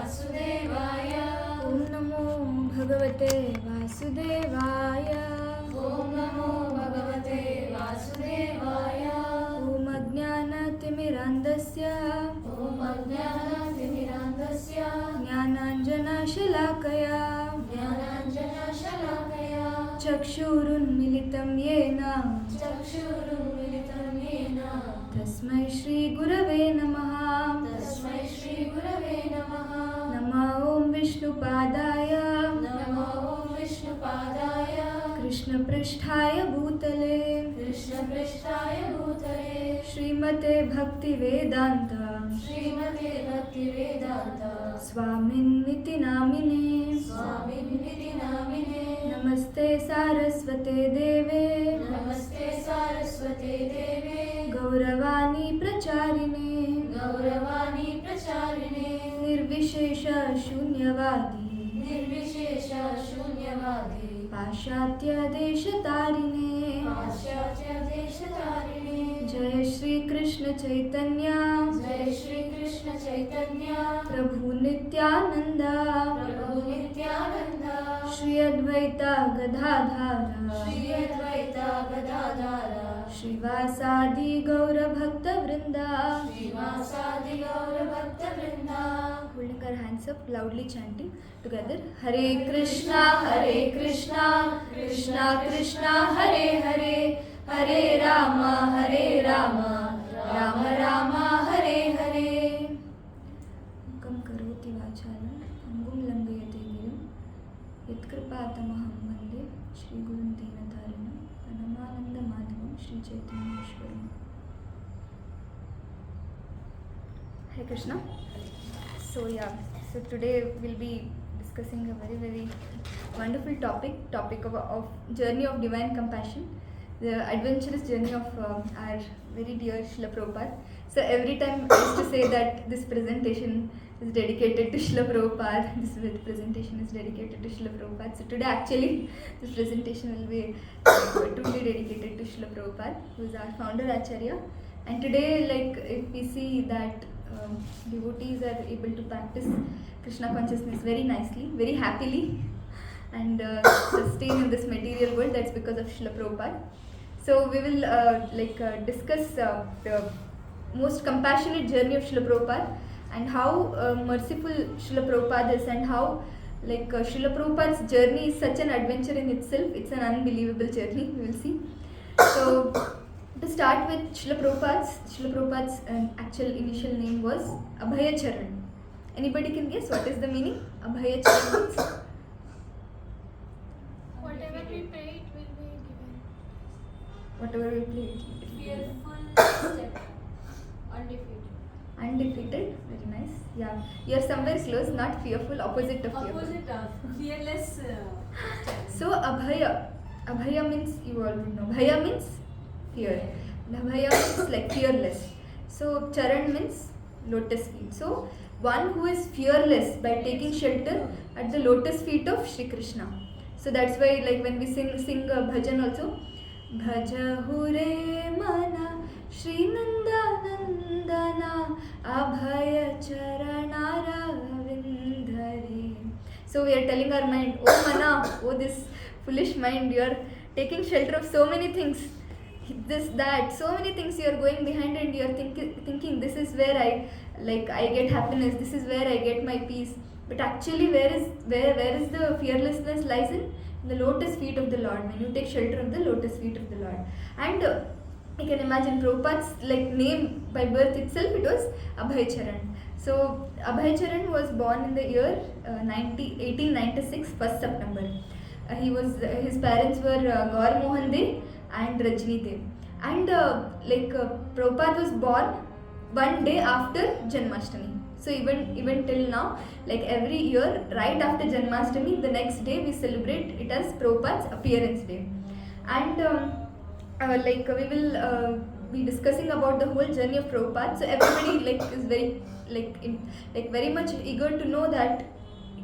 वासुदेवाय ॐ नमो भगवते वासुदेवाय ॐ नमो भगवते वासुदेवाय ॐ अज्ञानतिमिरान्धस्य ॐ अज्ञानतिमिरान्धस्य ज्ञानाञ्जनशलाकया ज्ञानाञ्जनशलाकया चक्षुरुन्मिलितं येन चक्षुरुन्मिलितं येन तस्मै श्रीगुरवे नमः तस्मै श्रीगुरवे नमः नमो ॐ विष्णुपादाय नमो ॐ विष्णुपादाय कृष्णपृष्ठाय भूतले कृष्णपृष्ठाय भूतले श्रीमते भक्तिवेदान्त श्रीमते भक्तिवेदान्त स्वामिन्निति नामिने स्वामिन्निति नामिने नमस्ते सारस्वते देवे नमस्ते सारस्वते देवे गौरवाणी प्रचारिणे गौरवाणी प्रचारिणे निर्विशेष शून्यवादी निर्विशेष शून्यवादी पाश्चात्य देशतारिणे पाश्चात्य देशतारिणे जय श्री कृष्ण चैतन्य जय श्री कृष्ण चैतन्य प्रभु नित्यानंद प्रभु नित्यानंद श्री अद्वैता गदाधर श्री अद्वैता गदाधर श्रीवासादि गौर भक्त वृंदा श्रीवासादि गौर भक्त वृंदा holding our hands up loudly chanting together Hare Krishna Krishna Krishna Hare Hare Hare Rama Rama Rama Hare Hare मुखं करोति वाचालं अंगुं लंघयते गिरिं यत्कृपातमहं वन्दे श्रीगुरुं दीनतारिणं प्रणमानन्दमाधवं श्रीचैतन्येश्वरम् Hare Krishna. So today we'll be discussing a very wonderful topic of journey of divine compassion, the adventurous journey of our very dear Srila Prabhupada. So every time I used to say that this presentation is dedicated to Srila Prabhupada, this presentation is dedicated to Srila Prabhupada. So today actually this presentation will be truly dedicated to Srila Prabhupada, who is our founder Acharya. And today, like, if we see that devotees are able to practice Krishna consciousness very nicely, very happily, and sustain in this material world, that's because of Srila Prabhupada. So we will discuss the most compassionate journey of Srila Prabhupada and how merciful Srila Prabhupada is, and how Srila Prabhupada's journey is such an adventure in itself. It's an unbelievable journey, we will see. So to start with Srila Prabhupada's actual initial name was Abhaya Charan. Anybody can guess what is the meaning? Abhaya Charan means? Whatever we pray, it will be given. Whatever we play. Fearful step. Undefeated. Undefeated, very nice. Yeah, you're somewhere close, not fearful, opposite of fearful. Opposite of fearless step. So Abhaya means, you all would know, Bhaya means fear. Abhaya means like fearless. So Charan means lotus feet. So one who is fearless by taking shelter at the lotus feet of Shri Krishna. So that's why, like, when we sing bhajan also, Bhaja hure mana Shri Nandanandana Abhaya Charanara Vindhari. So we are telling our mind, oh mana, oh this foolish mind, you are taking shelter of so many things, this, that, so many things you are going behind, and you are thinking this is where I get happiness, this is where I get my peace. But actually where is the fearlessness lies in the lotus feet of the Lord, when you take shelter of the lotus feet of the Lord. And you can imagine Prabhupada's name by birth itself, it was Abhay Charan. So Abhay Charan was born in the year 1896, 1st September. His parents were Gaur Mohan De and Rajni Dev. And Prabhupada was born one day after Janmashtami. So even till now, like every year, right after Janmashtami, the next day we celebrate it as Prabhupada's appearance day. And we will be discussing about the whole journey of Prabhupada. So everybody is very very much eager to know that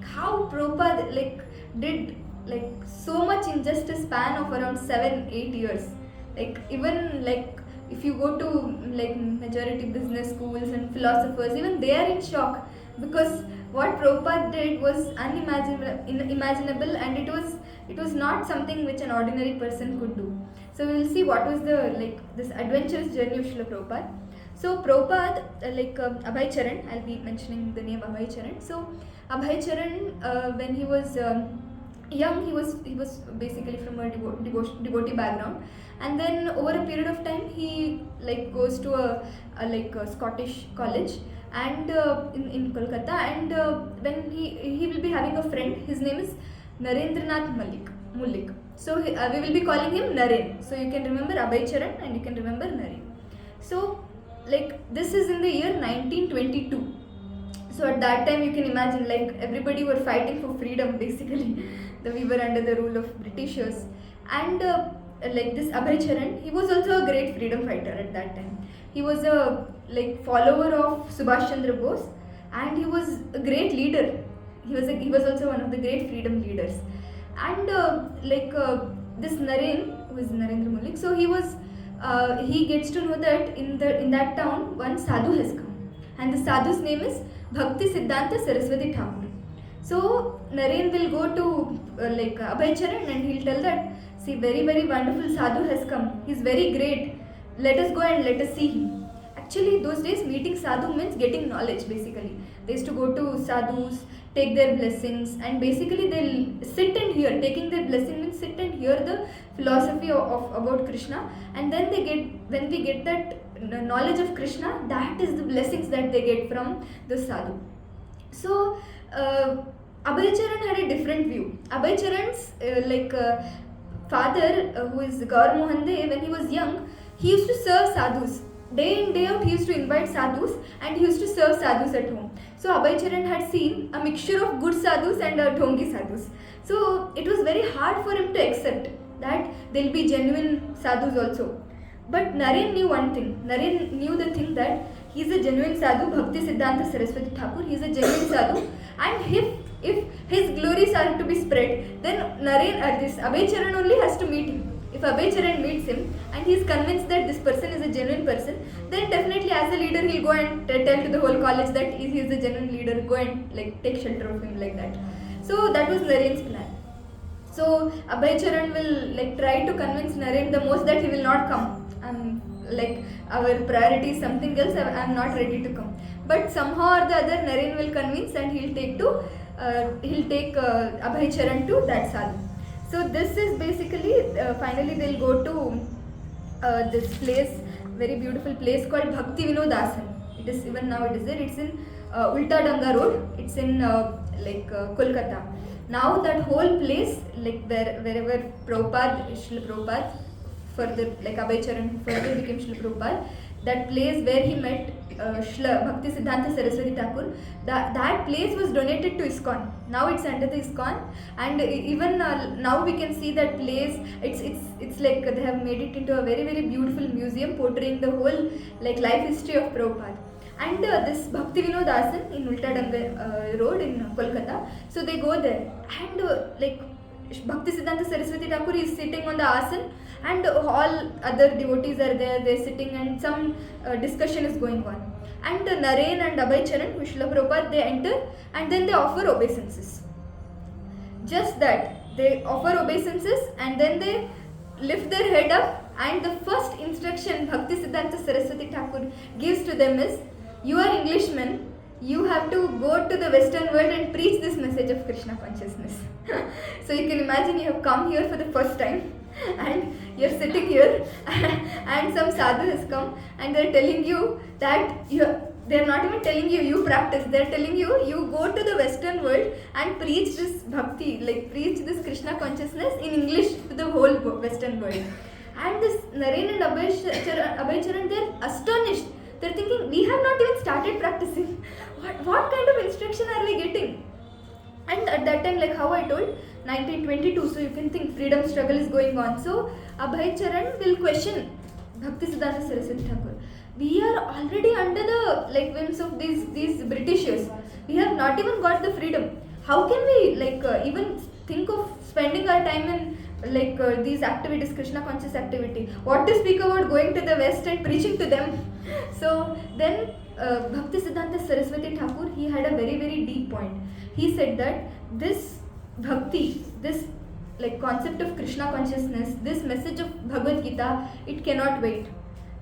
how Prabhupada did so much in just a span of around 7-8 years. If you go to majority business schools and philosophers, even they are in shock because what Prabhupada did was unimaginable, and it was not something which an ordinary person could do. So we will see what was this adventurous journey of Srila Prabhupada. So Prabhupada, Abhay Charan, I'll be mentioning the name Abhay Charan. So Abhay Charan, when he was young, he was basically from a devotee background, and then over a period of time he goes to a Scottish college, and in Kolkata, and when he will be having a friend. His name is Narendranath Mullik. So we will be calling him Naren. So you can remember Abhay Charan and you can remember Naren. So this is in the year 1922. So at that time you can imagine everybody were fighting for freedom basically. We were under the rule of Britishers, and this Abhay Charan, he was also a great freedom fighter at that time. He was a follower of Subhash Chandra Bose, and he was a great leader. He was also one of the great freedom leaders. And this Naren, who is Narendra Mullik, so he gets to know that in that town one sadhu has come, and the sadhu's name is Bhakti Siddhanta Saraswati Thakur. So Naren will go to Abhay Charan, and he'll tell that, see, very very wonderful sadhu has come. He's very great. Let us go and let us see him. Actually, those days meeting sadhu means getting knowledge basically. They used to go to sadhus, take their blessings, and basically they'll sit and hear. Taking their blessing means sit and hear the philosophy of about Krishna, and then when we get that knowledge of Krishna, that is the blessings that they get from the sadhu. So Abhay Charan had a different view. Abhay Charan's father, who is Gaur Mohan De, when he was young, he used to serve sadhus. Day in, day out, he used to invite sadhus, and he used to serve sadhus at home. So Abhay Charan had seen a mixture of good sadhus and dhongi sadhus. So it was very hard for him to accept that there will be genuine sadhus also. But Naren knew one thing. Naren knew the thing that he is a genuine sadhu, Bhakti Siddhanta Saraswati Thakur. He is a genuine sadhu, and if his glories are to be spread, then this Abhay Charan only has to meet him. If Abhay Charan meets him and he is convinced that this person is a genuine person, then definitely as a leader he'll go and tell to the whole college that he is a genuine leader. Go and take shelter of him like that. So that was Naren's plan. So Abhay Charan will try to convince Naren the most that he will not come. Our priority is something else. I am not ready to come. But somehow or the other, Naren will convince, and he'll take Abhay Charan to that sadhu. So this is basically finally they'll go to this place, very beautiful place called Bhakti Vinodasan. It is even now it is there. It's in Ulta Danga Road. It's in Kolkata. Now that whole place, wherever Srila Prabhupada, further Abhay Charan further became Srila Prabhupada, that place where he met Bhakti Siddhanta Saraswati Thakur, that place was donated to ISKCON. Now it's under the ISKCON, and even now we can see that place. It's they have made it into a very very beautiful museum portraying the whole life history of Prabhupada. And this Bhakti Vinodasan in Ulta Danga Road in Kolkata. So they go there, and Bhakti Siddhanta Saraswati Thakur is sitting on the asan, and all other devotees are there. They're sitting, and some discussion is going on. And Naren and Abhay Charan, Srila Prabhupada, they enter, and then they offer obeisances. Just that, they offer obeisances, and then they lift their head up, and the first instruction Bhakti Siddhanta Saraswati Thakur gives to them is, you are Englishmen, you have to go to the Western world and preach this message of Krishna consciousness. So you can imagine you have come here for the first time, and you're sitting here and some sadhu has come, and they're telling you that they're not even telling you practice, they're telling you go to the Western world and preach this bhakti, preach this Krishna consciousness in English to the whole Western world. And this Naren and Abhay Charan, they're astonished. They're thinking, we have not even started practicing. What kind of instruction are we getting? And at that time, how I told, 1922, so you can think freedom struggle is going on. So Abhay Charan will question Bhakti Siddhanta Saraswati Thakur. We are already under the whims of these Britishers. We have not even got the freedom. How can we even think of spending our time in these activities, Krishna conscious activity? What to speak about going to the West and preaching to them? So then Bhakti Siddhanta Saraswati Thakur, he had said a very very deep point. He said that this bhakti, this like concept of Krishna consciousness, this message of Bhagavad Gita, it cannot wait.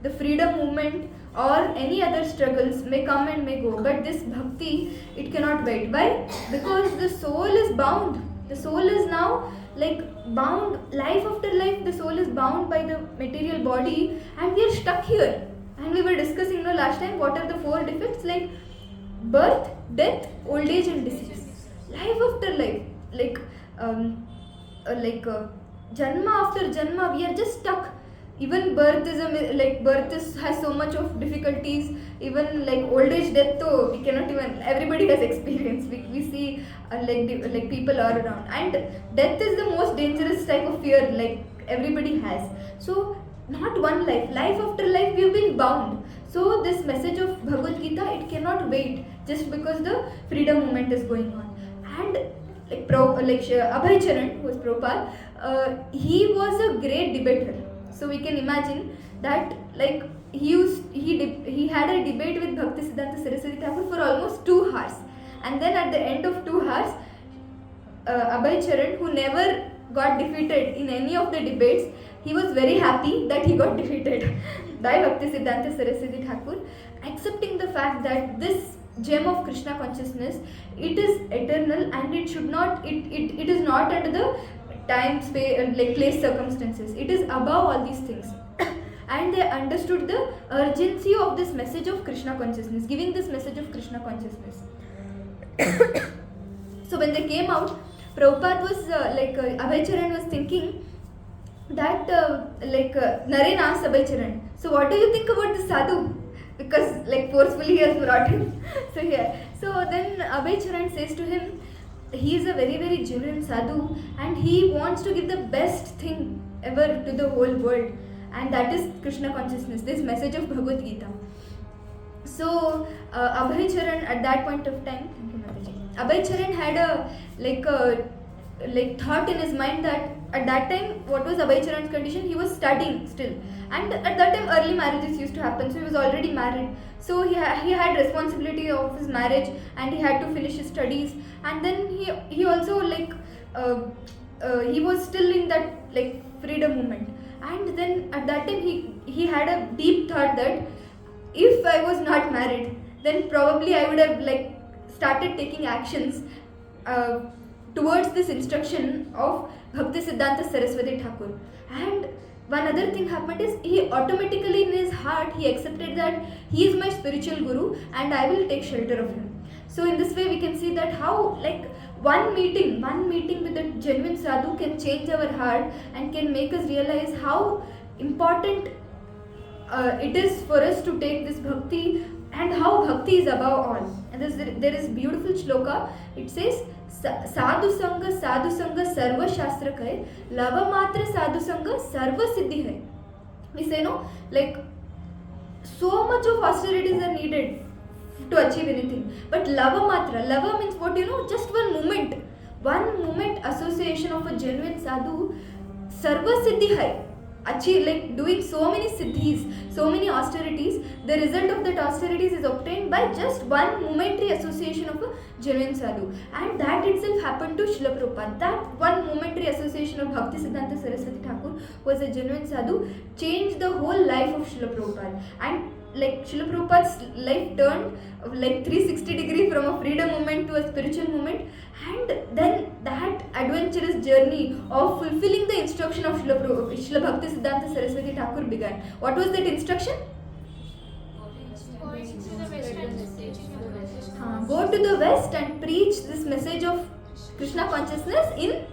The freedom movement or any other struggles may come and may go, but this bhakti, it cannot wait. Why? Because the soul is bound. The soul is now like bound, life after life, the soul is bound by the material body, and we are stuck here. And we were discussing last time what are the 4 defects, like birth, death, old age and disease. Life after life, like janma after janma, we are just stuck. Even birth has so much of difficulties. Even like old age, death, though we cannot even. Everybody has experience. We see like people are around, and death is the most dangerous type of fear. Like everybody has. So not one life. Life after life, we've been bound. So this message of Bhagavad Gita, it cannot wait just because the freedom movement is going on. And Abhay Charan, who was Prabhupada, he was a great debater. So we can imagine that like he had a debate with Bhaktisiddhanta Saraswati Thakur for almost 2 hours, and then at the end of 2 hours, Abhay Charan, who never got defeated in any of the debates, he was very happy that he got defeated by Bhaktisiddhanta Saraswati Thakur, accepting the fact that this gem of Krishna consciousness, it is eternal and it should not, it is not under the time, space, like place, circumstances. It is above all these things. And they understood the urgency of this message of Krishna consciousness, giving this message of Krishna consciousness. So when they came out, Prabhupada was Abhay Charan was thinking that Naren asked Abhay Charan, so what do you think about the sadhu? Because like forcefully he has brought him. So then Abhay Charan says to him, he is a very very genuine sadhu and he wants to give the best thing ever to the whole world, and that is Krishna consciousness, this message of Bhagavad Gita. So Abhay Charan at that point of time, thank you Mataji, Abhay Charan had a thought in his mind that at that time, what was Abhay Charan's condition? He was studying still, and at that time early marriages used to happen, so he was already married. So he had responsibility of his marriage and he had to finish his studies, and then he also he was still in that like freedom movement. And then at that time he had a deep thought that if I was not married, then probably I would have like started taking actions towards this instruction of Bhaktisiddhanta Saraswati Thakur. And one other thing happened is he automatically in his heart he accepted that he is my spiritual guru and I will take shelter of him. So in this way we can see that how like one meeting with a genuine sadhu can change our heart and can make us realize how important it is for us to take this bhakti and how bhakti is above all. And there is beautiful shloka. It says, sadhu sanga sarva shastra kai, lava matra sadhu sanga sarva siddhi hai. We say no, like so much of austerities are needed to achieve anything, but lava means what, just one moment association of a genuine sadhu, sarva siddhi hai, achieve like doing so many siddhis, so many austerities. The result of that austerities is obtained by just one momentary association of a genuine sadhu, and that itself happened to Srila Prabhupada. That one momentary association of Bhaktisiddhanta Saraswati Thakur was a genuine sadhu, changed the whole life of Srila Prabhupada. And like Srila Prabhupada's life turned like 360 degree from a freedom movement to a spiritual movement, and then that adventurous journey of fulfilling the instruction of Srila Bhaktisiddhanta Saraswati Thakur began. What was that instruction? Going to the West and teaching about Krishna. Go to the West and preach this message of Krishna consciousness in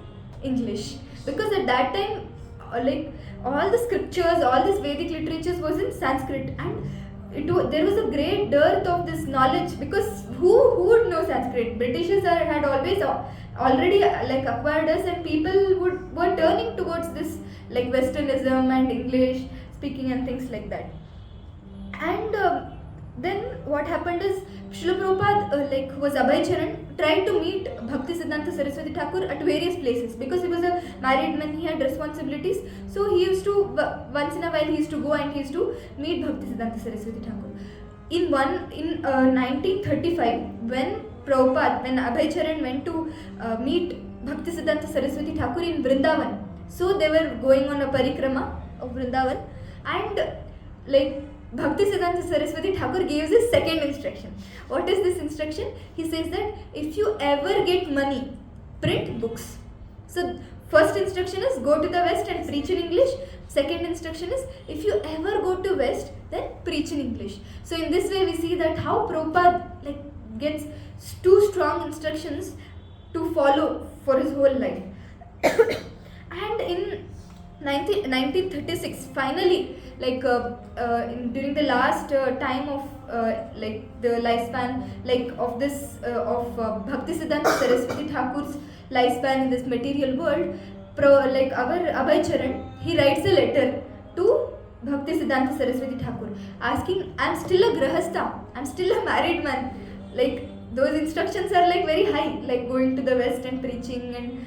English, because at that time like all the scriptures, all this Vedic literatures was in Sanskrit, and there was a great dearth of this knowledge, because who would know Sanskrit? Britishers had always already like acquired us, and people were turning towards this like Westernism and English speaking and things like that. And then what happened is Srila Prabhupada was Abhay Charan, tried to meet Bhaktisiddhanta Saraswati Thakur at various places, because he was a married man, he had responsibilities. So he used to, once in a while he used to go and he used to meet Bhaktisiddhanta Saraswati Thakur. 1935, when Abhay Charan went to meet Bhaktisiddhanta Saraswati Thakur in Vrindavan, so they were going on a parikrama of Vrindavan, and like Bhaktisiddhanta Saraswati Thakur gives his second instruction. What is this instruction? He says that if you ever get money, print books. So first instruction is go to the West and preach in English. Second instruction is if you ever go to West, then preach in English. So in this way we see that how Prabhupada gets two strong instructions to follow for his whole life. And in 1936, finally, during the last time of the lifespan of this of Bhaktisiddhanta Saraswati Thakur's lifespan in this material world, our Abhay Charan, he writes a letter to Bhaktisiddhanta Saraswati Thakur asking, I'm still a grahastha, I'm still a married man. Those instructions are very high, going to the West and preaching and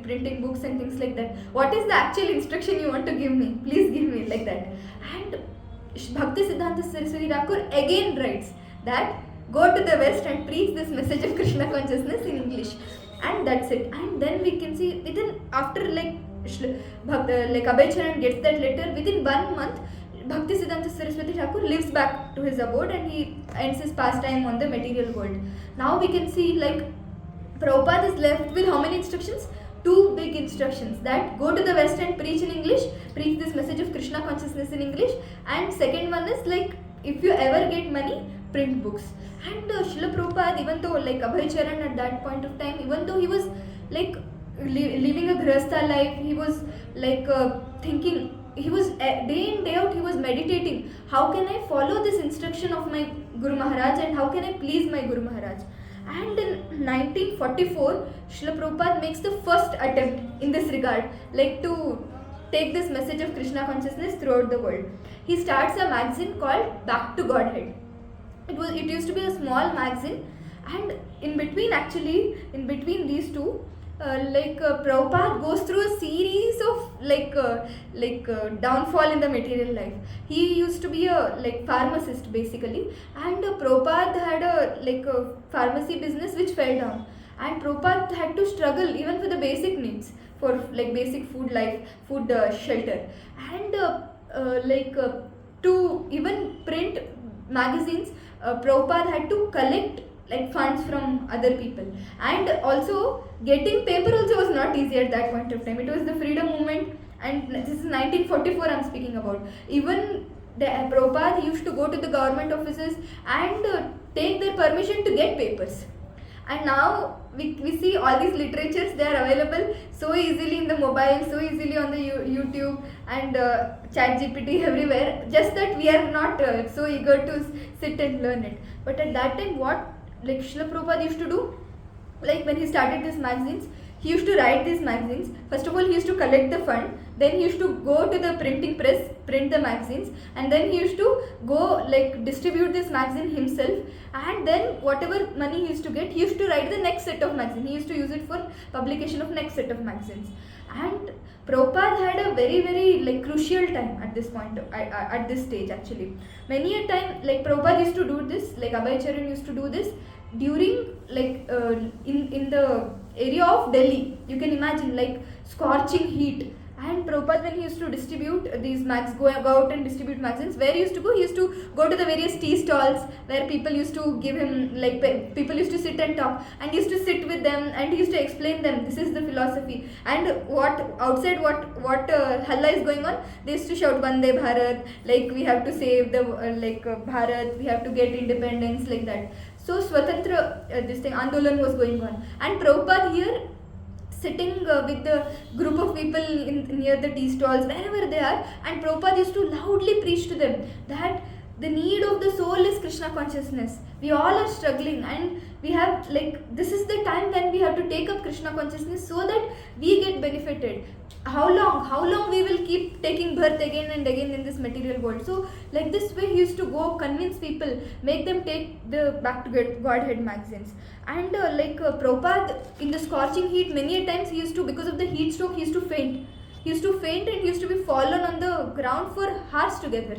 printing books and things like that. What is the actual instruction you want to give me? Please give me like that. And Bhaktisiddhanta Saraswati Thakur again writes that go to the West and preach this message of Krishna consciousness in English. And that's it. And then we can see within after Abhay Charan gets that letter, within 1 month Bhaktisiddhanta Saraswati Thakur lives back to his abode and he ends his pastime on the material world. Now we can see Prabhupada is left with how many instructions? 2 big instructions, that go to the West and preach in English, preach this message of Krishna consciousness in English, and second one is if you ever get money, print books. And Srila Prabhupada, even though Abhay Charan at that point of time, even though he was living a grahastha life, he was thinking, he was day in day out he was meditating, how can I follow this instruction of my Guru Maharaj and how can I please my Guru Maharaj. And in 1944, Srila Prabhupada makes the first attempt in this regard, to take this message of Krishna consciousness throughout the world. He starts a magazine called Back to Godhead. It used to be a small magazine, and in between these two, Prabhupada goes through a series of downfall in the material life. He used to be a pharmacist basically, and Prabhupada had a pharmacy business which fell down, and Prabhupada had to struggle even for the basic needs, for basic food, shelter, and to even print magazines, Prabhupada had to collect funds from other people, and also getting paper also was not easy at that point of time. It was the freedom movement, and this is 1944 I'm speaking about. Even the Prabhupada used to go to the government offices and take their permission to get papers. And now we see all these literatures, they are available so easily in the mobile, so easily on the YouTube and ChatGPT everywhere, just that we are not so eager to sit and learn it. But at that time, what Srila Prabhupada used to do, when he started these magazines, he used to write these magazines. First of all, he used to collect the fund, then he used to go to the printing press, print the magazines, and then he used to go distribute this magazine himself, and then whatever money he used to get, he used to write the next set of magazines. He used to use it for publication of next set of magazines. And Prabhupada had a very, very crucial time at this point, at this stage actually. Many a time, Prabhupada used to do this, Abhay Charan used to do this during in the area of Delhi. You can imagine scorching heat. And Prabhupada, when he used to distribute these go out and distribute magazines, where he used to go? He used to go to the various tea stalls where people used to give him, people used to sit and talk, and he used to sit with them and he used to explain them, this is the philosophy. And outside what halla is going on, they used to shout Vande Bharat, we have to save the Bharat, we have to get independence, like that. So Swatantra, this thing, Andolan was going on. And Prabhupada here, sitting with the group of people near the tea stalls, wherever they are, and Prabhupada used to loudly preach to them that the need of the soul is Krishna consciousness. We all are struggling, and we have this is the time when we have to take up Krishna consciousness so that we get benefited. How long we will keep taking birth again and again in this material world? So this way he used to go convince people, make them take the Back to Godhead magazines. And Prabhupada, in the scorching heat, many a times he used to, because of the heat stroke, he used to faint. He used to faint and he used to be fallen on the ground for hours together.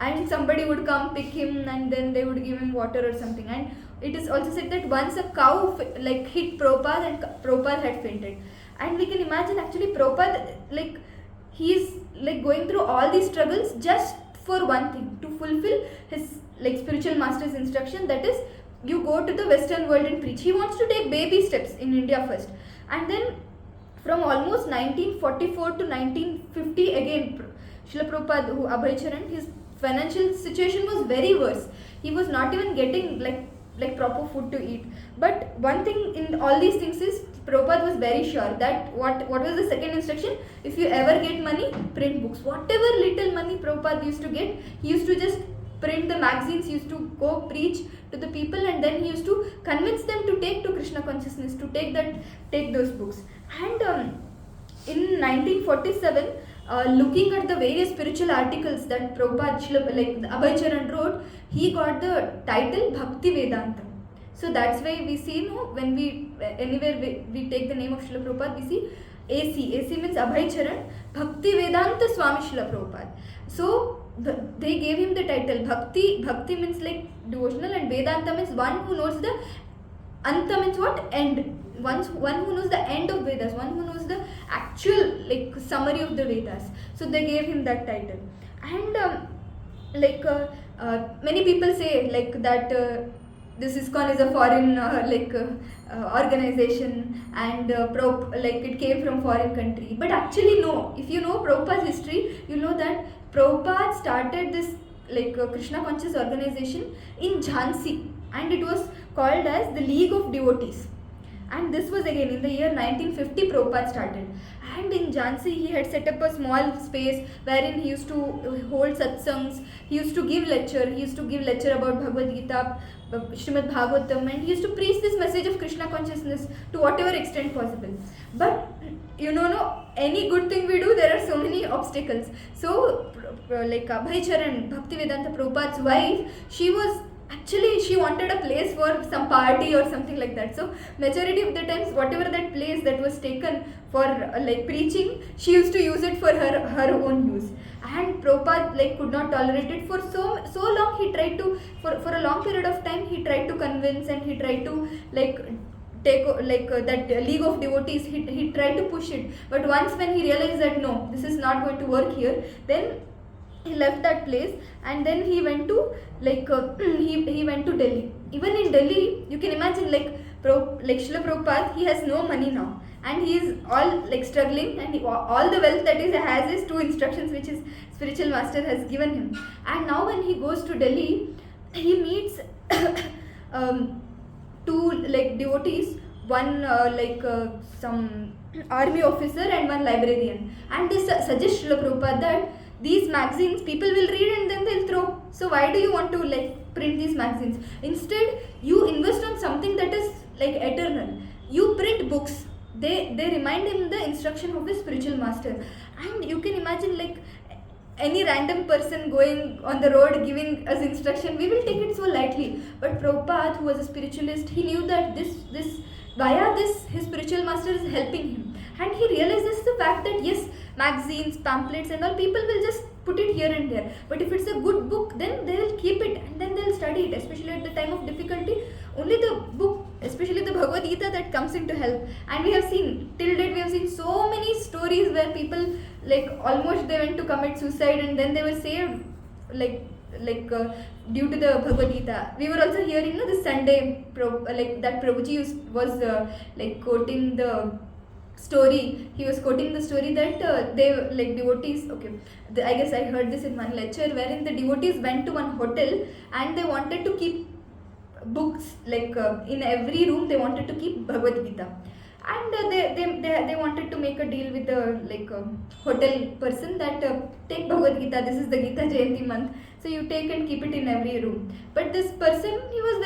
and somebody would come pick him and then they would give him water or something. And it is also said that once a cow hit Prabhupada and Prabhupada had fainted. And we can imagine actually Prabhupada, he is going through all these struggles just for one thing, to fulfill his spiritual master's instruction, that is, you go to the Western world and preach. He wants to take baby steps in India first, and then from almost 1944 to 1950 again, Srila Prabhupada, who Abhay Charan, his financial situation was very worse. He was not even getting proper food to eat. But one thing in all these things is Prabhupada was very sure that what was the second instruction? If you ever get money, print books. Whatever little money Prabhupada used to get, he used to just print the magazines, he used to go preach to the people, and then he used to convince them to take to Krishna consciousness, to take those books. And in 1947, looking at the various spiritual articles that Prabhupada, Abhay Charan wrote, he got the title Bhakti Vedanta. So that's why we see, when anywhere we take the name of Srila Prabhupada, we see AC. AC means Abhay Charan, Bhakti Vedanta Swami Srila Prabhupada. So they gave him the title Bhakti. Bhakti means devotional, and Vedanta means one who knows the Anta means what? End. One who knows the end of Vedas, one who knows the actual summary of the Vedas. So they gave him that title. And many people say that this ISKCON is a foreign organization, and it came from foreign country. But actually no. If you know Prabhupada's history, you know that Prabhupada started this Krishna conscious organization in Jhansi, and it was called as the League of Devotees. And this was again in the year 1950 Prabhupada started. And in Jhansi he had set up a small space wherein he used to hold satsangs, he used to give lecture about Bhagavad Gita, Srimad Bhagavatam, and he used to preach this message of Krishna consciousness to whatever extent possible. But any good thing we do, there are so many obstacles. So Abhay Charan, Bhakti Vedanta Prabhupada's wife, she wanted a place for some party or something like that. So majority of the times, whatever that place that was taken for preaching, she used to use it for her own use. And Prabhupada could not tolerate it for so long. He tried to, for a long period of time, he tried to convince, and he tried to take that League of Devotees, he tried to push it. But once when he realized that no, this is not going to work here, then he left that place, and then he went to he went to Delhi. Even in Delhi, you can imagine Srila Prabhupada, he has no money now, and he is all struggling, and all the wealth that he has is 2 instructions which his spiritual master has given him. And now when he goes to Delhi, he meets 2 devotees, one some army officer and one librarian, and they suggest Srila Prabhupada that these magazines people will read and then they'll throw. So why do you want to print these magazines? Instead, you invest on something that is eternal. You print books. They remind him the instruction of his spiritual master. And you can imagine any random person going on the road giving us instruction, we will take it so lightly. But Prabhupada, who was a spiritualist, he knew that via this his spiritual master is helping him. And he realizes the fact that yes, magazines, pamphlets and all, people will just put it here and there. But if it's a good book, then they will keep it and then they'll study it, especially at the time of difficulty. Only the book, especially the Bhagavad Gita, that comes into help. And we have seen, till date we have seen so many stories where people almost they went to commit suicide and then they were saved due to the Bhagavad Gita. We were also hearing this Sunday that Prabhuji was quoting the story. He was quoting the story that they devotees, I guess I heard this in one lecture, wherein the devotees went to one hotel and they wanted to keep books in every room. They wanted to keep Bhagavad Gita, and they wanted to make a deal with the hotel person that take Bhagavad Gita, this is the Gita Jayanti month, so you take and keep it in every room. But this person, he was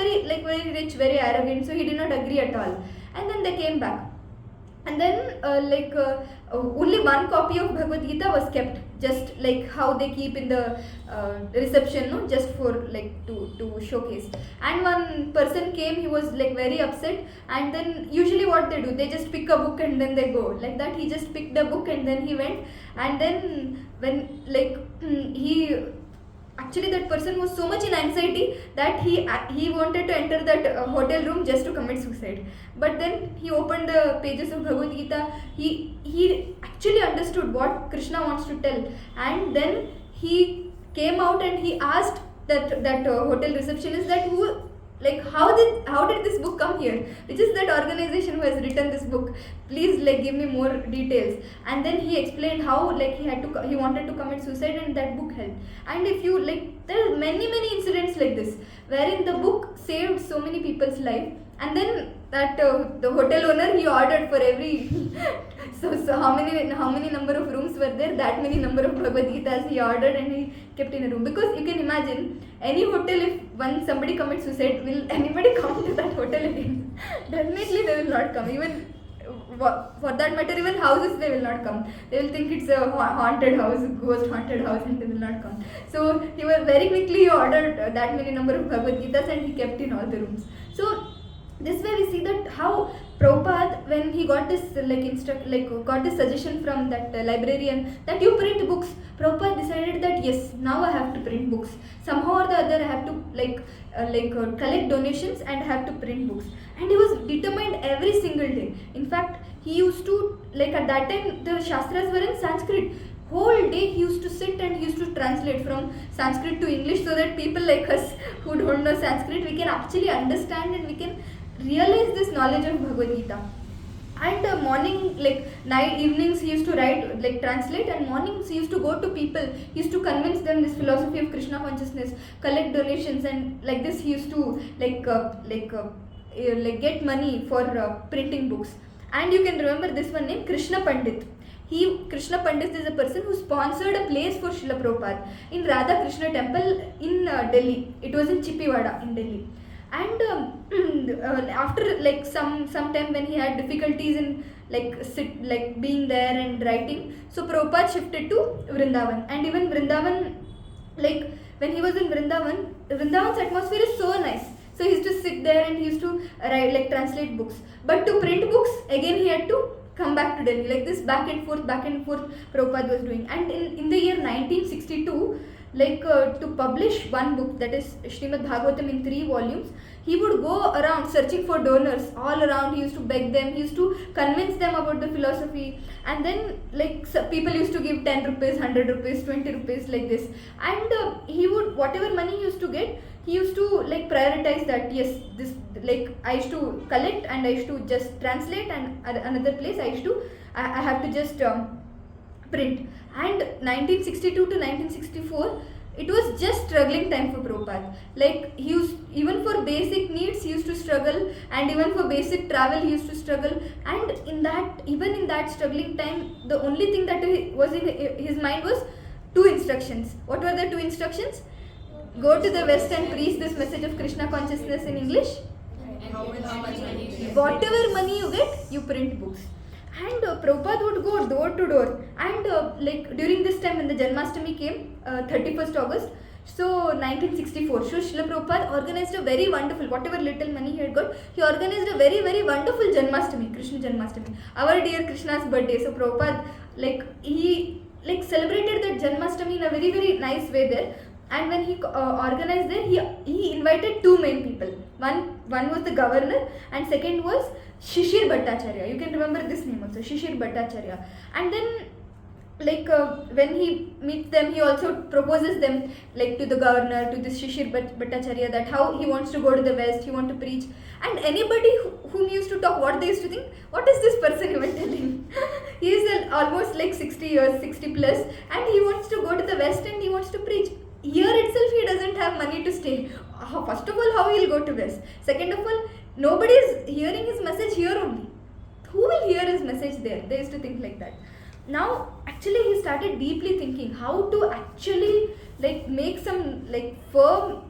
very rich, very arrogant, so he did not agree at all. And then they came back, and then only one copy of Bhagavad Gita was kept, just how they keep in the reception, just for to showcase. And one person came, he was very upset, and then usually what they do, they just pick a book and then they go like that. He just picked a book and then he went, and then when actually that person was so much in anxiety that he wanted to enter that hotel room just to commit suicide. But then he opened the pages of Bhagavad Gita. He actually understood what Krishna wants to tell, and then he came out and he asked that hotel receptionist that who, like, how did this book come here, which is that organization who has written this book, please, like, give me more details. And then he explained how, like, he wanted to commit suicide and that book helped. And if you, like, there are many incidents like this wherein the book saved so many people's life. And then that the hotel owner, he ordered for every so how many number of rooms were there, that many number of Bhagavad Gitas he ordered and he kept in a room. Because you can imagine, any hotel, if when somebody commits suicide, will anybody come to that hotel again? Definitely they will not come. Even for that matter, even houses they will not come. They will think it's a haunted house, ghost haunted house, and they will not come. So he was very quickly ordered that many number of Bhagavad Gitas and he kept in all the rooms. So this way we see that how Prabhupada, when he got this got this suggestion from that librarian that you print books, Prabhupada decided that yes, now I have to print books. Somehow or the other I have to collect donations and have to print books. And he was determined every single day. In fact, he used to, like, at that time the Shastras were in Sanskrit. Whole day he used to sit and he used to translate from Sanskrit to English, so that people like us who don't know Sanskrit, we can actually understand and we can realize this knowledge of Bhagavad Gita. And morning, like night, evenings he used to write, like translate, and mornings he used to go to people, he used to convince them this philosophy of Krishna consciousness, collect donations, and like this he used to get money for printing books. And you can remember this one name, Krishna Pandit. Krishna Pandit is a person who sponsored a place for Srila Prabhupada in Radha Krishna temple in Delhi. It was in Chippiwada in Delhi. And after like some time when he had difficulties in being there and writing, so Prabhupada shifted to Vrindavan. And even Vrindavan, like when he was in Vrindavan, Vrindavan's atmosphere is so nice. So he used to sit there and he used to write, like translate books. But to print books, again he had to come back to Delhi. Like this back and forth Prabhupada was doing. And in the year 1962, to publish one book, that is Srimad Bhagavatam in 3 volumes, he would go around searching for donors all around. He used to beg them, he used to convince them about the philosophy, and then people used to give 10 rupees, 100 rupees, 20 rupees, like this. And he would, whatever money he used to get, he used to prioritize that, yes, this, I used to collect and I used to just translate, and another place I have to just print. And 1962 to 1964, it was just struggling time for Prabhupada. Like he used, even for basic needs he used to struggle, and even for basic travel he used to struggle. And even in that struggling time, the only thing that was in his mind was 2 instructions. What were the 2 instructions? Go to the West and preach this message of Krishna consciousness in English. Whatever money you get, you print books. And Prabhupada would go door to door. And during this time when the Janmashtami came, 31st August, so 1964, so Srila Prabhupada organized a very wonderful, whatever little money he had got, he organized a very, very wonderful Janmashtami, Krishna Janmashtami, our dear Krishna's birthday. So Prabhupada, he celebrated that Janmashtami in a very, very nice way there. And when he organized there, he invited 2 main people. One was the governor, and second was Shishir Bhattacharya. You can remember this name also, Shishir Bhattacharya. And then when he meets them, he also proposes them to the governor, to this Shishir Bhattacharya, that how he wants to go to the West, he wants to preach. And anybody whom he used to talk, what they used to think, what is this person even telling? He is almost 60 years, 60 plus, and he wants to go to the West and he wants to preach. Here itself he doesn't have money to stay. First of all, how he will go to West? Second of all, nobody is hearing his message here only. Who will hear his message there? They used to think like that. Now, actually he started deeply thinking how to actually make some firm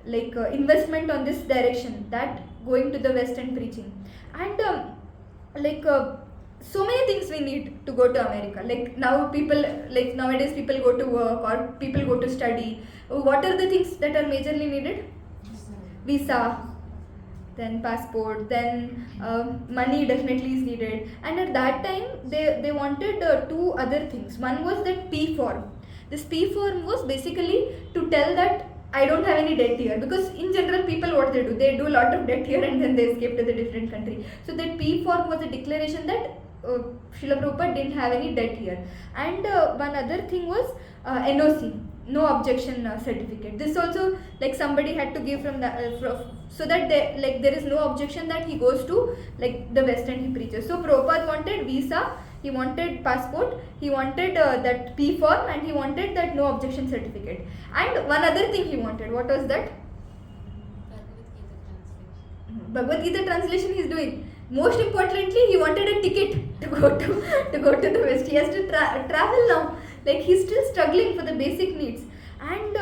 investment on this direction, that going to the West and preaching. And so many things we need to go to America. Nowadays people go to work or people go to study. What are the things that are majorly needed? Visa, then passport, then money definitely is needed. And at that time they wanted 2 other things. One was that P form. This P form was basically to tell that I don't have any debt here, because in general people what they do a lot of debt here and then they escape to the different country. So that P form was a declaration that Srila Prabhupada didn't have any debt here. And one other thing was NOC, no objection certificate. This also like somebody had to give from the so that there is no objection that he goes to like the West and he preaches. So Prabhupada wanted visa, he wanted passport, he wanted that P form, and he wanted that no objection certificate. And one other thing he wanted, what was that? Bhagavad Gita translation he is doing. Most importantly, he wanted a ticket to go to the West. He has to travel now. Like he's still struggling for the basic needs. And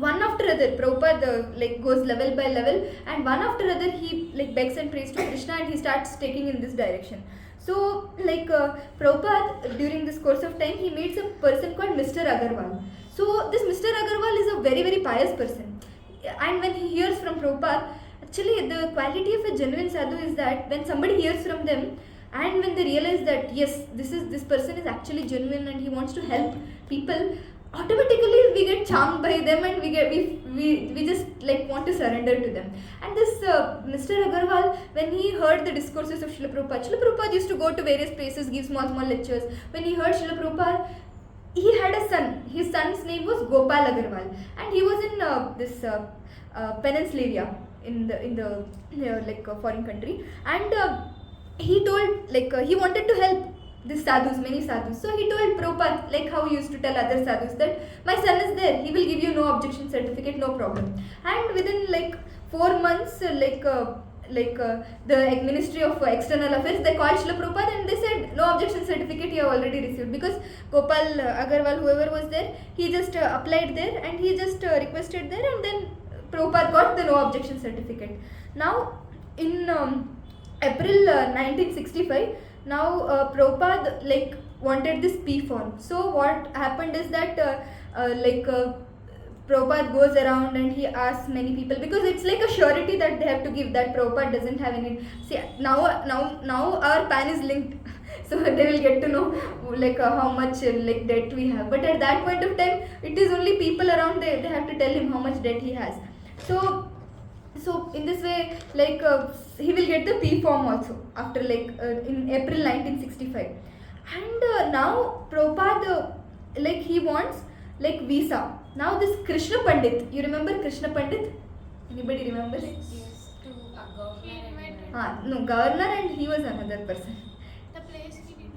one after other, Prabhupada like goes level by level, and one after other he like begs and prays to Krishna, and he starts taking in this direction. So like Prabhupada during this course of time, he meets a person called Mr. Agarwal. So this Mr. Agarwal is a very very pious person, and when he hears from Prabhupada, actually the quality of a genuine sadhu is that when somebody hears from them, and when they realize that yes, this person is actually genuine and he wants to help people, automatically we get charmed by them, and we just like want to surrender to them. And this Mr. Agarwal, when he heard the discourses of Srila Prabhupada used to go to various places, give small lectures. When he heard Srila Prabhupada, he had a son. His son's name was Gopal Agarwal, and he was in this peninsula area in the foreign country, and he told he wanted to help these sadhus, many sadhus. So he told Prabhupada, like how he used to tell other sadhus, that my son is there, he will give you no objection certificate, no problem. And within like 4 months, the Ministry of External Affairs, they called Srila Prabhupada and they said no objection certificate you have already received, because Gopal Agarwal, whoever was there, he just applied there and he just requested there, and then Prabhupada got the no objection certificate. Now in April 1965, now Prabhupada like wanted this P form. So what happened is that Prabhupada goes around and he asks many people, because it's like a surety that they have to give that Prabhupada doesn't have any. See, now our PAN is linked, so they will get to know like how much like debt we have. But at that point of time, it is only people around, they have to tell him how much debt he has. So in this way, like he will get the P form also after in April 1965. And now Prabhupada like he wants like visa. Now this Krishna Pandit, you remember Krishna Pandit? Anybody remember? Yes, to a governor. No, governor, and he was another person. The place he did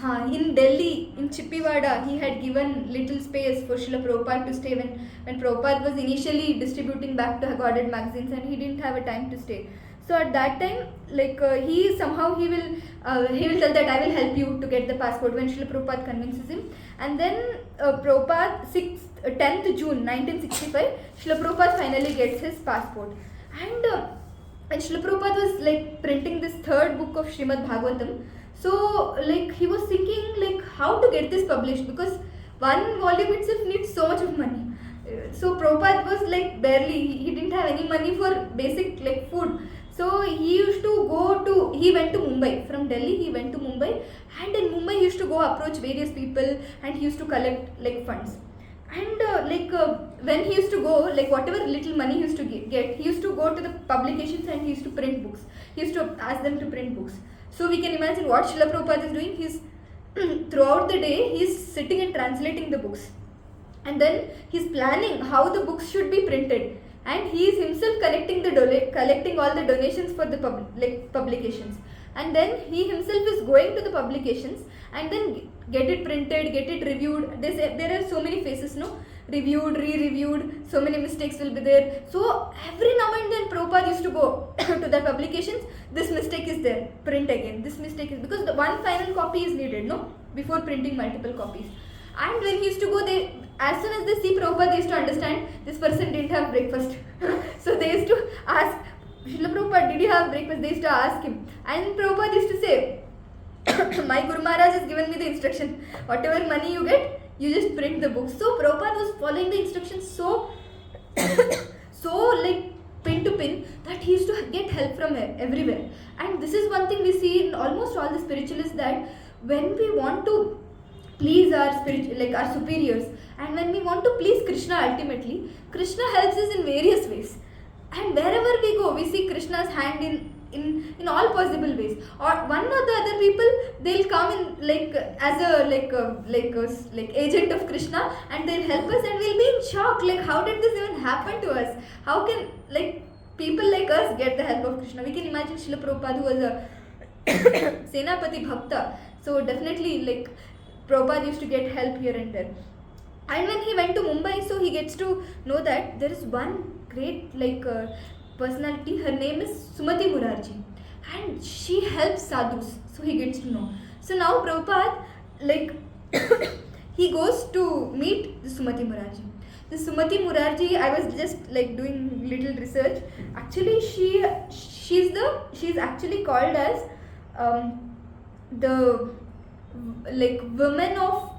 not. In Delhi, in Chippewada, he had given little space for Srila Prabhupada to stay when Prabhupada was initially distributing back to Goddard magazines, and he didn't have a time to stay. So at that time, like he will tell that I will help you to get the passport when Srila Prabhupada convinces him. And then Prabhupada 10th June 1965, Srila Prabhupada finally gets his passport. And Srila Prabhupada was like printing this third book of Srimad Bhagavatam. So like he was thinking like how to get this published, because one volume itself needs so much of money. So Prabhupada was like barely, he didn't have any money for basic like food. So he went to Mumbai. From Delhi he went to Mumbai, and in Mumbai he used to go approach various people and he used to collect like funds. And when he used to go, like whatever little money he used to get, he used to go to the publications and he used to print books. He used to ask them to print books. So we can imagine what Srila Prabhupada is doing. He's throughout the day he's sitting and translating the books, and then he's planning how the books should be printed, and he is himself collecting all the donations for the publications, and then he himself is going to the publications and then get it printed, get it reviewed. There are so many phases, no? Reviewed, re-reviewed, so many mistakes will be there. So every now and then Prabhupada used to go to the publications, this mistake is there, print again, this mistake is, because the one final copy is needed, no? Before printing multiple copies. And when he used to go, as soon as they see Prabhupada, they used to understand this person didn't have breakfast. So they used to ask, Srila Prabhupada, did you have breakfast? They used to ask him. And Prabhupada used to say, my Guru Maharaj has given me the instruction, whatever money you get, you just print the book. So Prabhupada was following the instructions so like pin to pin that he used to get help from everywhere. And this is one thing we see in almost all the spiritualists, that when we want to please our our superiors, and when we want to please Krishna, ultimately Krishna helps us in various ways. And wherever we go, we see Krishna's hand in all possible ways. Or one or the other people, they'll come in as a agent of Krishna, and they'll help us, and we'll be in shock, like how did this even happen to us? How can people like us get the help of Krishna? We can imagine Srila Prabhupada, who was a Senapati Bhakta. So definitely Prabhupada used to get help here and there. And when he went to Mumbai, so he gets to know that there is one great personality. Her name is Sumati Murarji, and she helps sadhus. So he gets to know. So now Prabhupada he goes to meet the Sumati Murarji. The Sumati Murarji, I was just doing little research. Actually, she's actually called as the women of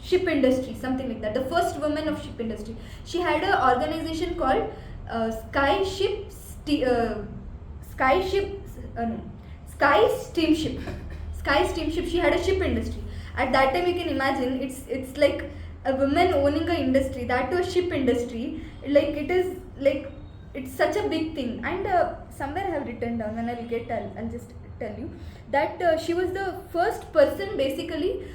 ship industry, something like that. The first woman of ship industry. She had an organization called Sky Steamship. Sky Steamship. She had a ship industry. At that time, you can imagine it's like a woman owning an industry, that to a ship industry. It's such a big thing. And somewhere I have written down. When I'll just tell you that she was the first person, basically,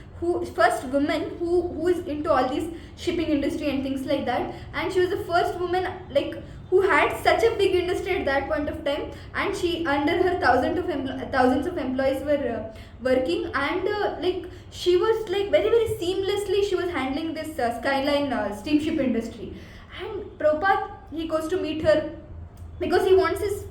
first woman who is into all these shipping industry and things like that. And she was the first woman who had such a big industry at that point of time, and she, under her thousands of employees were working, and she was very very seamlessly she was handling this skyline steamship industry. And Prabhupada, he goes to meet her because he wants his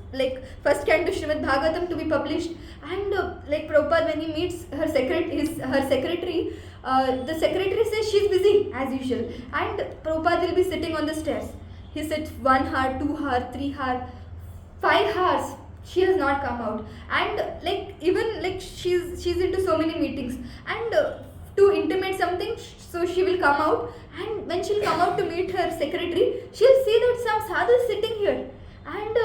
first canto Srimad Bhagavatam to be published. And Prabhupada, when he meets her secretary, the secretary says she's busy as usual, and Prabhupada will be sitting on the stairs. He sits 1 hour, 2 hour, 3 hour, 5 hours. She has not come out, and even she's into so many meetings, and to intimate something, so she will come out, and when she'll come out to meet her secretary, she'll see that some sadhu is sitting here. And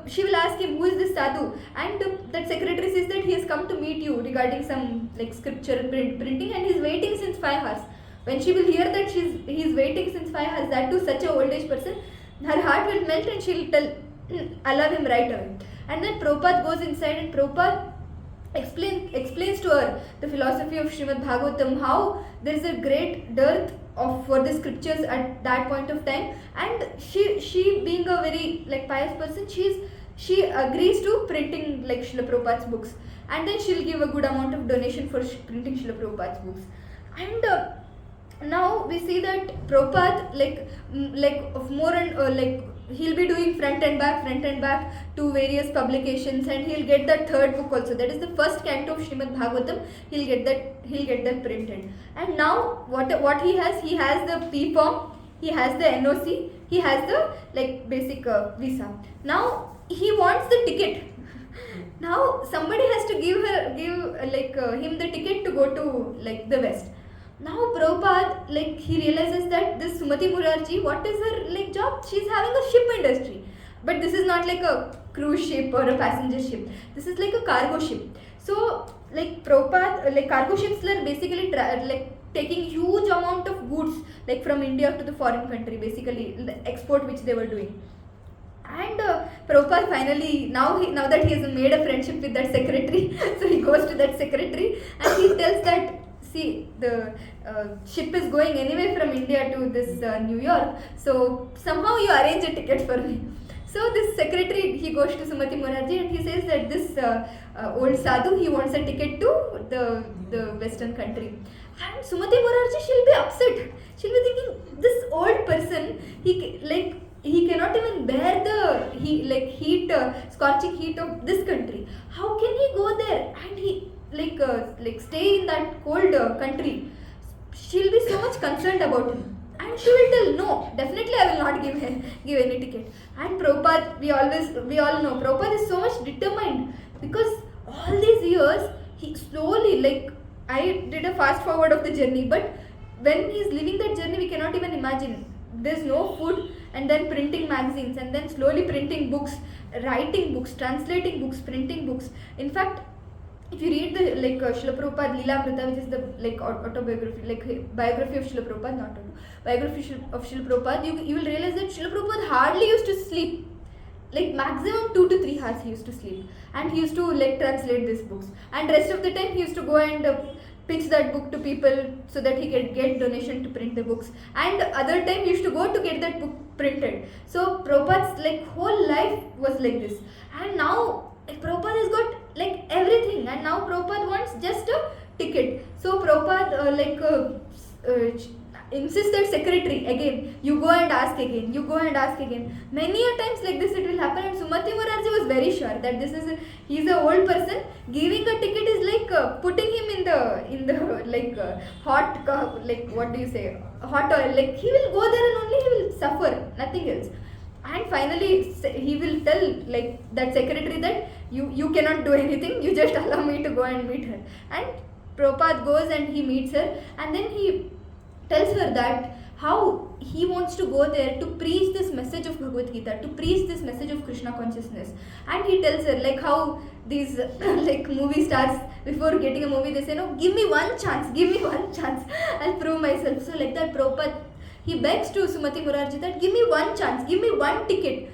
she will ask him, who is this sadhu? And that secretary says that he has come to meet you regarding some scripture printing, and he's waiting since 5 hours. When she will hear that he's waiting since 5 hours, that to such a old age person, her heart will melt, and she'll tell, allow him right away. And then Prabhupada goes inside, and Prabhupada explains to her the philosophy of Srimad Bhagavatam, how there is a great dearth for the scriptures at that point of time. And she being a very pious person, she agrees to printing Srila Prabhupada's books, and then she'll give a good amount of donation for printing Srila Prabhupada's books. And now we see that Prabhupada more and he'll be doing front and back to various publications, and he'll get that third book also, that is the first canto of Srimad Bhagavatam. He'll get that printed. And now what he has the P form, he has the NOC, he has the basic visa. Now he wants the ticket. Now somebody has to give him the ticket to go to the West. Now Prabhupada, he realizes that this Sumati Murarji, what is her job? She's having a ship industry, but this is not a cruise ship or a passenger ship. This is a cargo ship. So Prabhupada, cargo ships are basically taking huge amount of goods from India to the foreign country, basically the export which they were doing. And Prabhupada finally, now that he has made a friendship with that secretary, so he goes to that secretary and he tells that, see, the ship is going anyway from India to this New York, so somehow you arrange a ticket for me. So this secretary, he goes to Sumati Murarji and he says that this old sadhu, he wants a ticket to the western country. And Sumati Murarji, she'll be upset. She'll be thinking, this old person, he cannot even bear the heat, scorching heat of this country. How can he go there and he stay in that cold country? She'll be so much concerned about him, and she will tell, no, definitely I will not give any ticket. And Prabhupada, we all know Prabhupada is so much determined, because all these years he slowly, I did a fast forward of the journey, but when he is living that journey, we cannot even imagine. There's no food, and then printing magazines, and then slowly printing books, writing books, translating books, printing books. In fact, if you read the Srila Prabhupada Leelamrita, which is the autobiography, biography of Srila Prabhupada, not biography of Srila Prabhupada, you will realize that Srila Prabhupada hardly used to sleep. Maximum 2 to 3 hours he used to sleep, and he used to translate these books, and rest of the time he used to go and pitch that book to people so that he could get donation to print the books, and other time he used to go to get that book printed. So Prabhupada's whole life was like this, and now Prabhupada has got everything, and now Prabhupada wants just a ticket. So Prabhupada insists that secretary again, you go and ask again, you go and ask again. Many a times like this it will happen, and Sumati Morarji was very sure that he's an old person. Giving a ticket is like putting him in the hot what do you say, hot oil. He will go there and only he will suffer, nothing else. And finally he will tell that secretary that you cannot do anything, you just allow me to go and meet her. And Prabhupada goes and he meets her, and then he tells her that how he wants to go there to preach this message of Bhagavad Gita, to preach this message of Krishna consciousness. And he tells her how these movie stars, before getting a movie, they say, no, give me one chance, I'll prove myself. So like that Prabhupada, he begs to Sumati Morarji that give me one chance, give me one ticket.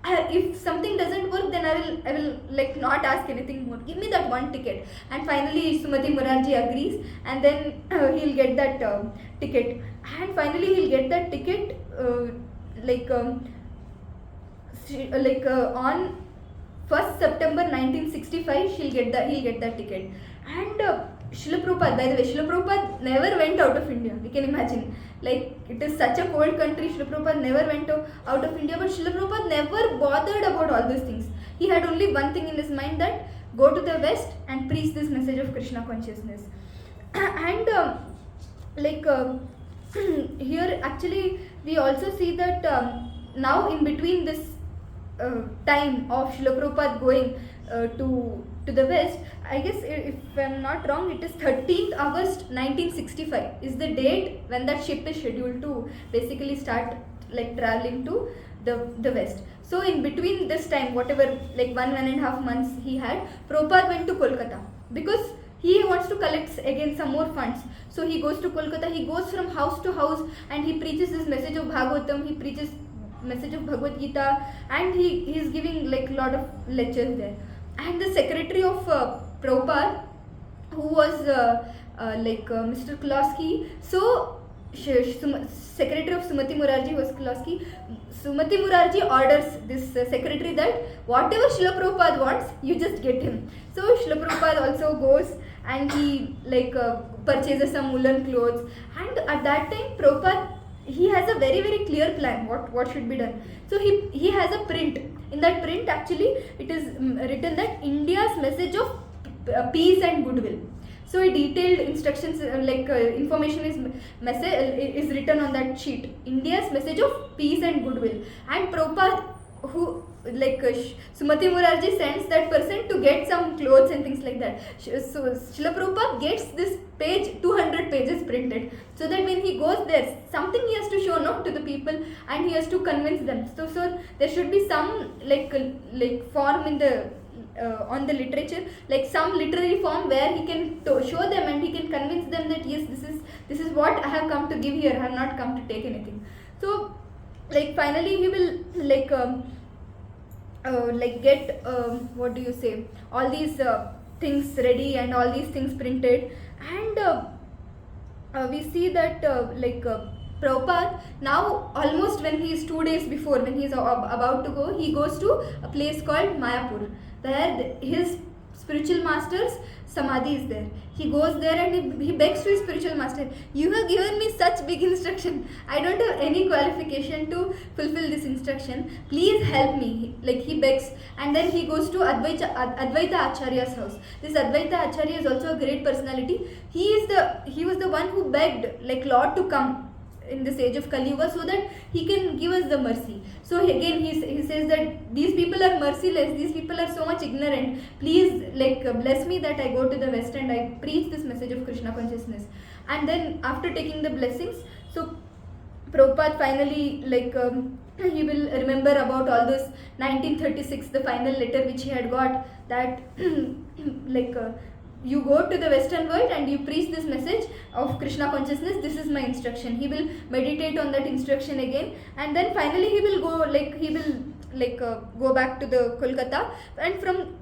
If something doesn't work, then I will not ask anything more. Give me that one ticket. And finally Sumati Morarji agrees, and then he'll get that ticket. And finally he'll get that ticket on 1st September 1965. He'll get that ticket. And Srila Prabhupada, by the way, Srila Prabhupada never went out of India. We can imagine. It is such a cold country, Srila Prabhupada never went out of India, but Srila Prabhupada never bothered about all these things. He had only one thing in his mind, that go to the West and preach this message of Krishna consciousness. And here actually we also see that now in between this time of Srila Prabhupada going to the West, I guess if I'm not wrong, it is 13th August 1965 is the date when that ship is scheduled to basically start traveling to the West. So in between this time, whatever 1.5 months he had, Prabhupada went to Kolkata because he wants to collect again some more funds. So he goes to Kolkata, he goes from house to house, and he preaches this message of Bhagavatam, he preaches message of Bhagavad Gita, and he is giving lot of lectures there. And the secretary of Prabhupada, who was Mr. Klosky, so secretary of Sumati Morarji was Klosky. Sumati Morarji orders this secretary that whatever Srila Prabhupada wants, you just get him. So Srila Prabhupada also goes and he purchases some woolen clothes, and at that time Prabhupada, he has a very very clear plan what should be done. So he has a print. In that print actually it is written that India's message of peace and goodwill. So a detailed instructions information is written on that sheet. India's message of peace and goodwill. And Prabhupada, who Sumati Morarji sends that person to get some clothes and things like that. So Srila Prabhupada gets this page, 200 pages printed, so that when he goes there, something he has to show to the people, and he has to convince them. So there should be some form in the on the literature, some literary form where he can show them and he can convince them that yes, this is what I have come to give here. I have not come to take anything. So finally he will get what do you say, all these things ready and all these things printed. And we see that Prabhupada now, almost when he is 2 days before, when he is about to go, he goes to a place called Mayapur, where his spiritual master's samadhi is there. He goes there and he begs to his spiritual master, you have given me such big instruction, I don't have any qualification to fulfill this instruction, please help me. He begs, and then he goes to Advaita Acharya's house. This Advaita Acharya is also a great personality. He was the one who begged Lord to come in this age of Kali Yuga so that he can give us the mercy. So again he says that these people are merciless, these people are so much ignorant, please bless me that I go to the West and I preach this message of Krishna consciousness. And then after taking the blessings, so Prabhupada finally he will remember about all those 1936, the final letter which he had got, that you go to the Western world and you preach this message of Krishna consciousness. This is my instruction. He will meditate on that instruction again, and then finally he will go back to the Kolkata, and from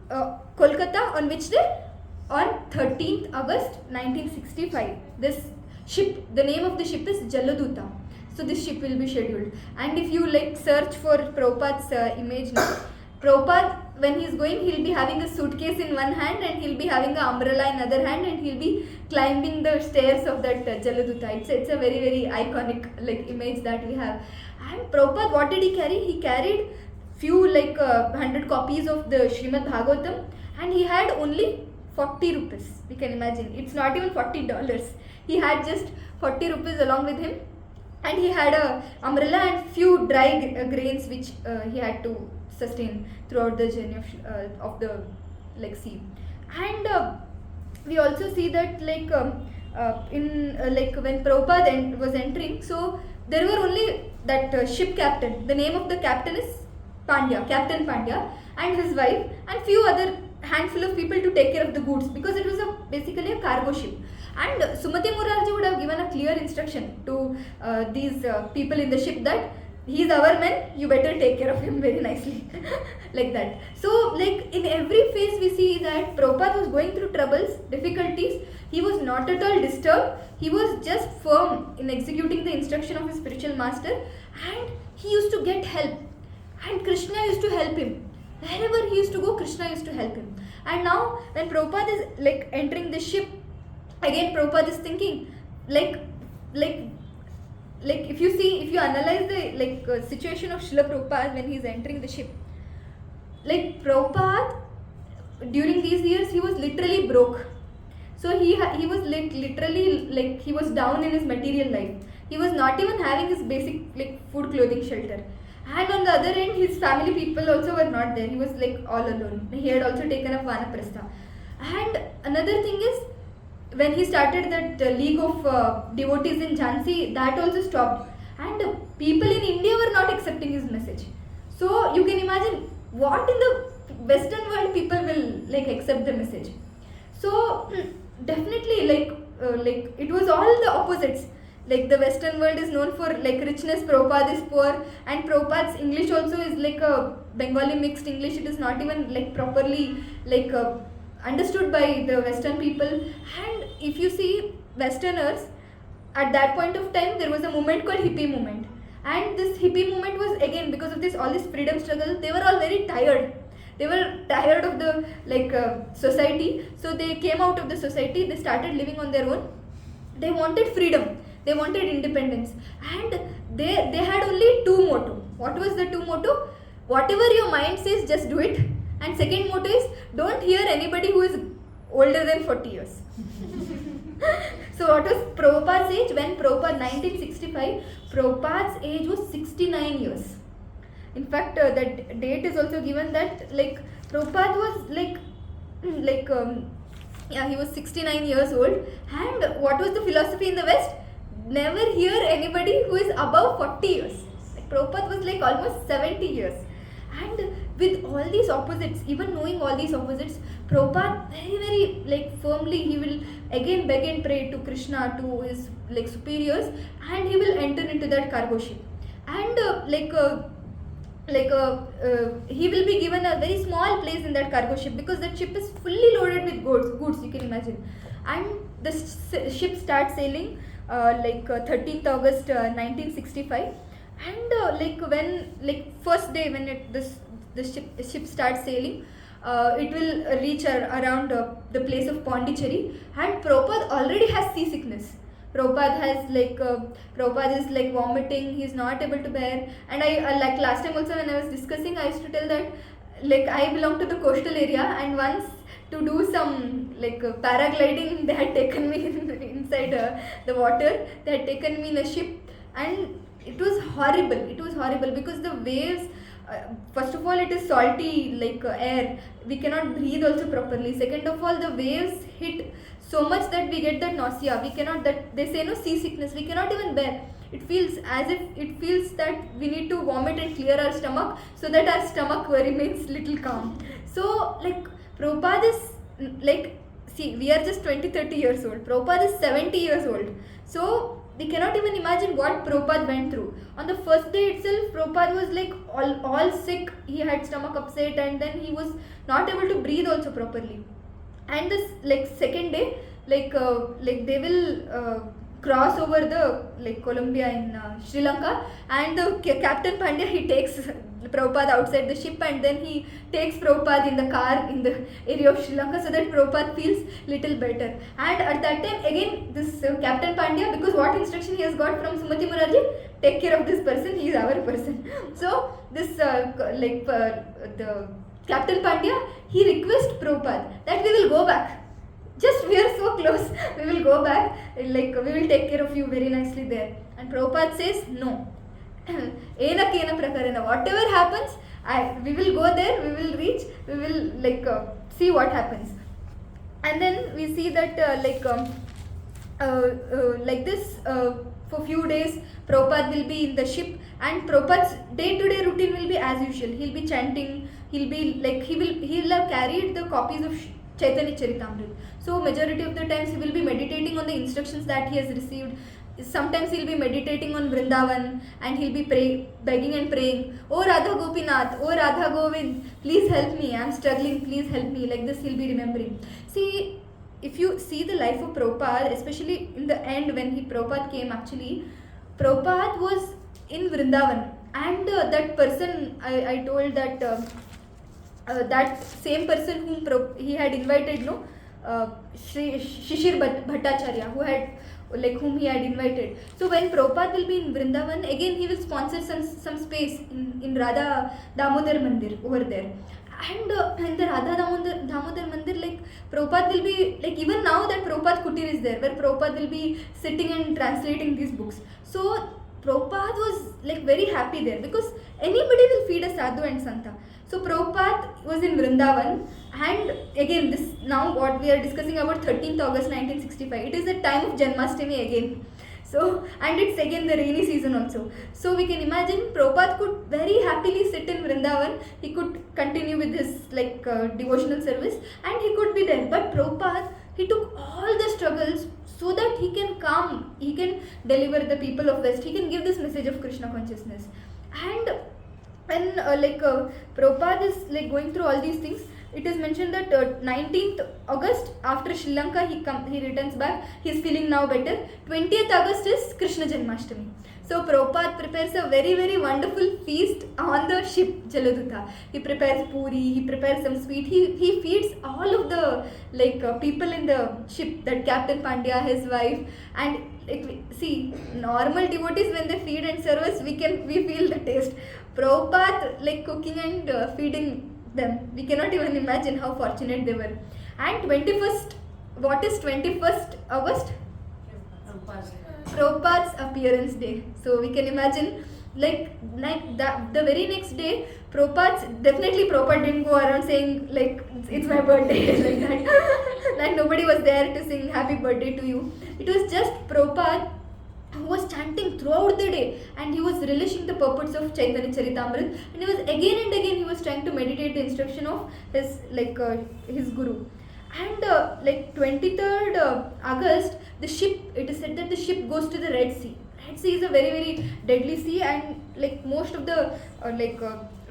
Kolkata on which day? On 13th August 1965. This ship, the name of the ship is Jaladuta. So this ship will be scheduled. And if you search for Prabhupada's image now, Prabhupada, when he's going, he'll be having a suitcase in one hand and he'll be having an umbrella in other hand, and he'll be climbing the stairs of that Jaladuta. It's a very, very iconic image that we have. And Prabhupada, what did he carry? He carried few 100 copies of the Srimad Bhagavatam, and he had only 40 rupees. We can imagine. It's not even $40. He had just 40 rupees along with him, and he had a umbrella and few dry grains which he had to sustain throughout the journey of the sea. And we also see that in when Prabhupada was entering, so there were only that ship captain. The name of the captain is Pandya, Captain Pandya, and his wife, and few other handful of people to take care of the goods, because it was basically a cargo ship. And Sumati Murarji would have given a clear instruction to these people in the ship that he is our man, you better take care of him very nicely. Like that. So in every phase we see that Prabhupada was going through troubles, difficulties. He was not at all disturbed. He was just firm in executing the instruction of his spiritual master, and he used to get help. And Krishna used to help him. Wherever he used to go, Krishna used to help him. And now when Prabhupada is entering the ship, again Prabhupada is thinking if you analyze the situation of Srila Prabhupada when he is entering the ship, Prabhupada during these years he was literally broke. So he was literally he was down in his material life. He was not even having his basic food, clothing, shelter. And on the other end, his family people also were not there. He was all alone. He had also taken up Vanaprastha. And another thing is, when he started that league of devotees in Jhansi, that also stopped. And people in India were not accepting his message. So you can imagine what in the Western world people will accept the message. So definitely it was all the opposites. The Western world is known for richness, Prabhupada is poor, and Prabhupada's English also is a Bengali mixed English. It is not even properly understood by the Western people. And if you see Westerners, at that point of time there was a movement called hippie movement, and this hippie movement was again because of all this freedom struggle. They were all very tired. They were tired of the society, so they came out of the society. They started living on their own. They wanted freedom. They wanted independence, and they had only two motto. What was the two motto? Whatever your mind says, just do it. And second motto is, don't hear anybody who is older than 40 years. So what was Prabhupada's age? When Prabhupada, 1965, Prabhupada's age was 69 years. In fact, that date is also given that Prabhupada was he was 69 years old. And what was the philosophy in the West? Never hear anybody who is above 40 years. Prabhupada was almost 70 years. And with all these opposites, even knowing all these opposites, Prabhupada very, very firmly, he will again beg and pray to Krishna, to his superiors, and he will enter into that cargo ship. And he will be given a very small place in that cargo ship, because that ship is fully loaded with goods, you can imagine. And the ship starts sailing 13th August 1965, and when first day when the ship starts sailing, it will reach around the place of Pondicherry, and Prabhupada already has seasickness. Prabhupada has Prabhupada is vomiting. He is not able to bear. And I last time also when I was discussing, I used to tell that I belong to the coastal area, and once to do some paragliding, they had taken me inside the water. They had taken me in a ship, and it was horrible. It was horrible because the waves. First of all, it is salty air. We cannot breathe also properly. Second of all, the waves hit so much that we get that nausea. We cannot, that they say no, seasickness. We cannot even bear. It feels as if that we need to vomit and clear our stomach so that our stomach remains little calm. So Prabhupada is see, we are just 20-30 years old. Prabhupada is 70 years old. So we cannot even imagine what Prabhupada went through. On the first day itself, Prabhupada was like all sick. He had stomach upset, and then he was not able to breathe also properly. And this like second day, like they will cross over the like Colombia in Sri Lanka, and the Captain Pandya, he takes Prabhupada outside the ship, and then he takes Prabhupada in the car in the area of Sri Lanka, so that Prabhupada feels little better. And at that time again, this Captain Pandya, because what instruction he has got from Sumati Murarji, take care of this person, he is our person. So this the Captain Pandya, he requests Prabhupada that we will go back. Just we are so close, we will go back, like we will take care of you very nicely there. And Prabhupada says no. Ena prakarana, whatever happens, we will go there, we will reach, we will see what happens. And then we see that for few days Prabhupada will be in the ship, and Prabhupada's day-to-day routine will be as usual. He'll be chanting, he'll have carried the copies of Chaitanya Charitamrita. So majority of the times he will be meditating on the instructions that he has received. Sometimes he'll be meditating on Vrindavan, and he'll be begging and praying, "Oh Radha Gopinath, oh Radha Govind, please help me, I'm struggling, please help me." Like this he'll be remembering. See, if you see the life of Prabhupada, especially in the end when Prabhupada came, actually, Prabhupada was in Vrindavan, and that person, I told that that same person whom he had invited, Shishir Bhattacharya, whom he had invited. So when Prabhupada will be in Vrindavan, again he will sponsor some space in Radha Damodar Mandir over there. And in the Radha Damodar Mandir, like Prabhupada will be, like even now that Prabhupada Kutir is there, where Prabhupada will be sitting and translating these books. So Prabhupada was like very happy there, because anybody will feed a sadhu and santa. So Prabhupada was in Vrindavan, and again this now what we are discussing about 13th August 1965. It is the time of Janmashtami again. So, and it's again the rainy season also. So we can imagine Prabhupada could very happily sit in Vrindavan. He could continue with his devotional service, and he could be there. But Prabhupada, he took all the struggles so that he can come, he can deliver the people of West, he can give this message of Krishna consciousness. And when Prabhupada is going through all these things, it is mentioned that 19th August after Sri Lanka he returns back. He is feeling now better. 20th August is Krishna Janmashtami. So Prabhupada prepares a very, very wonderful feast on the ship Jaladuta. He prepares puri, he prepares some sweet. He feeds all of the people in the ship, that Captain Pandya, his wife, and see, normal devotees, when they feed and serve us, we feel the taste. Prabhupada cooking and feeding them, we cannot even imagine how fortunate they were. And 21st, what is 21st August? Prabhupada's appearance day. So we can imagine the very next day, Prabhupada didn't go around saying it's my birthday like that. Like nobody was there to sing happy birthday to you. It was just Prabhupada who was chanting throughout the day, and he was relishing the purports of Chaitanya Charitamrita, and he was again and again he was trying to meditate the instruction of his his guru. And 23rd August, the ship, it is said that the ship goes to the Red Sea. Red Sea is a very, very deadly sea, and most of the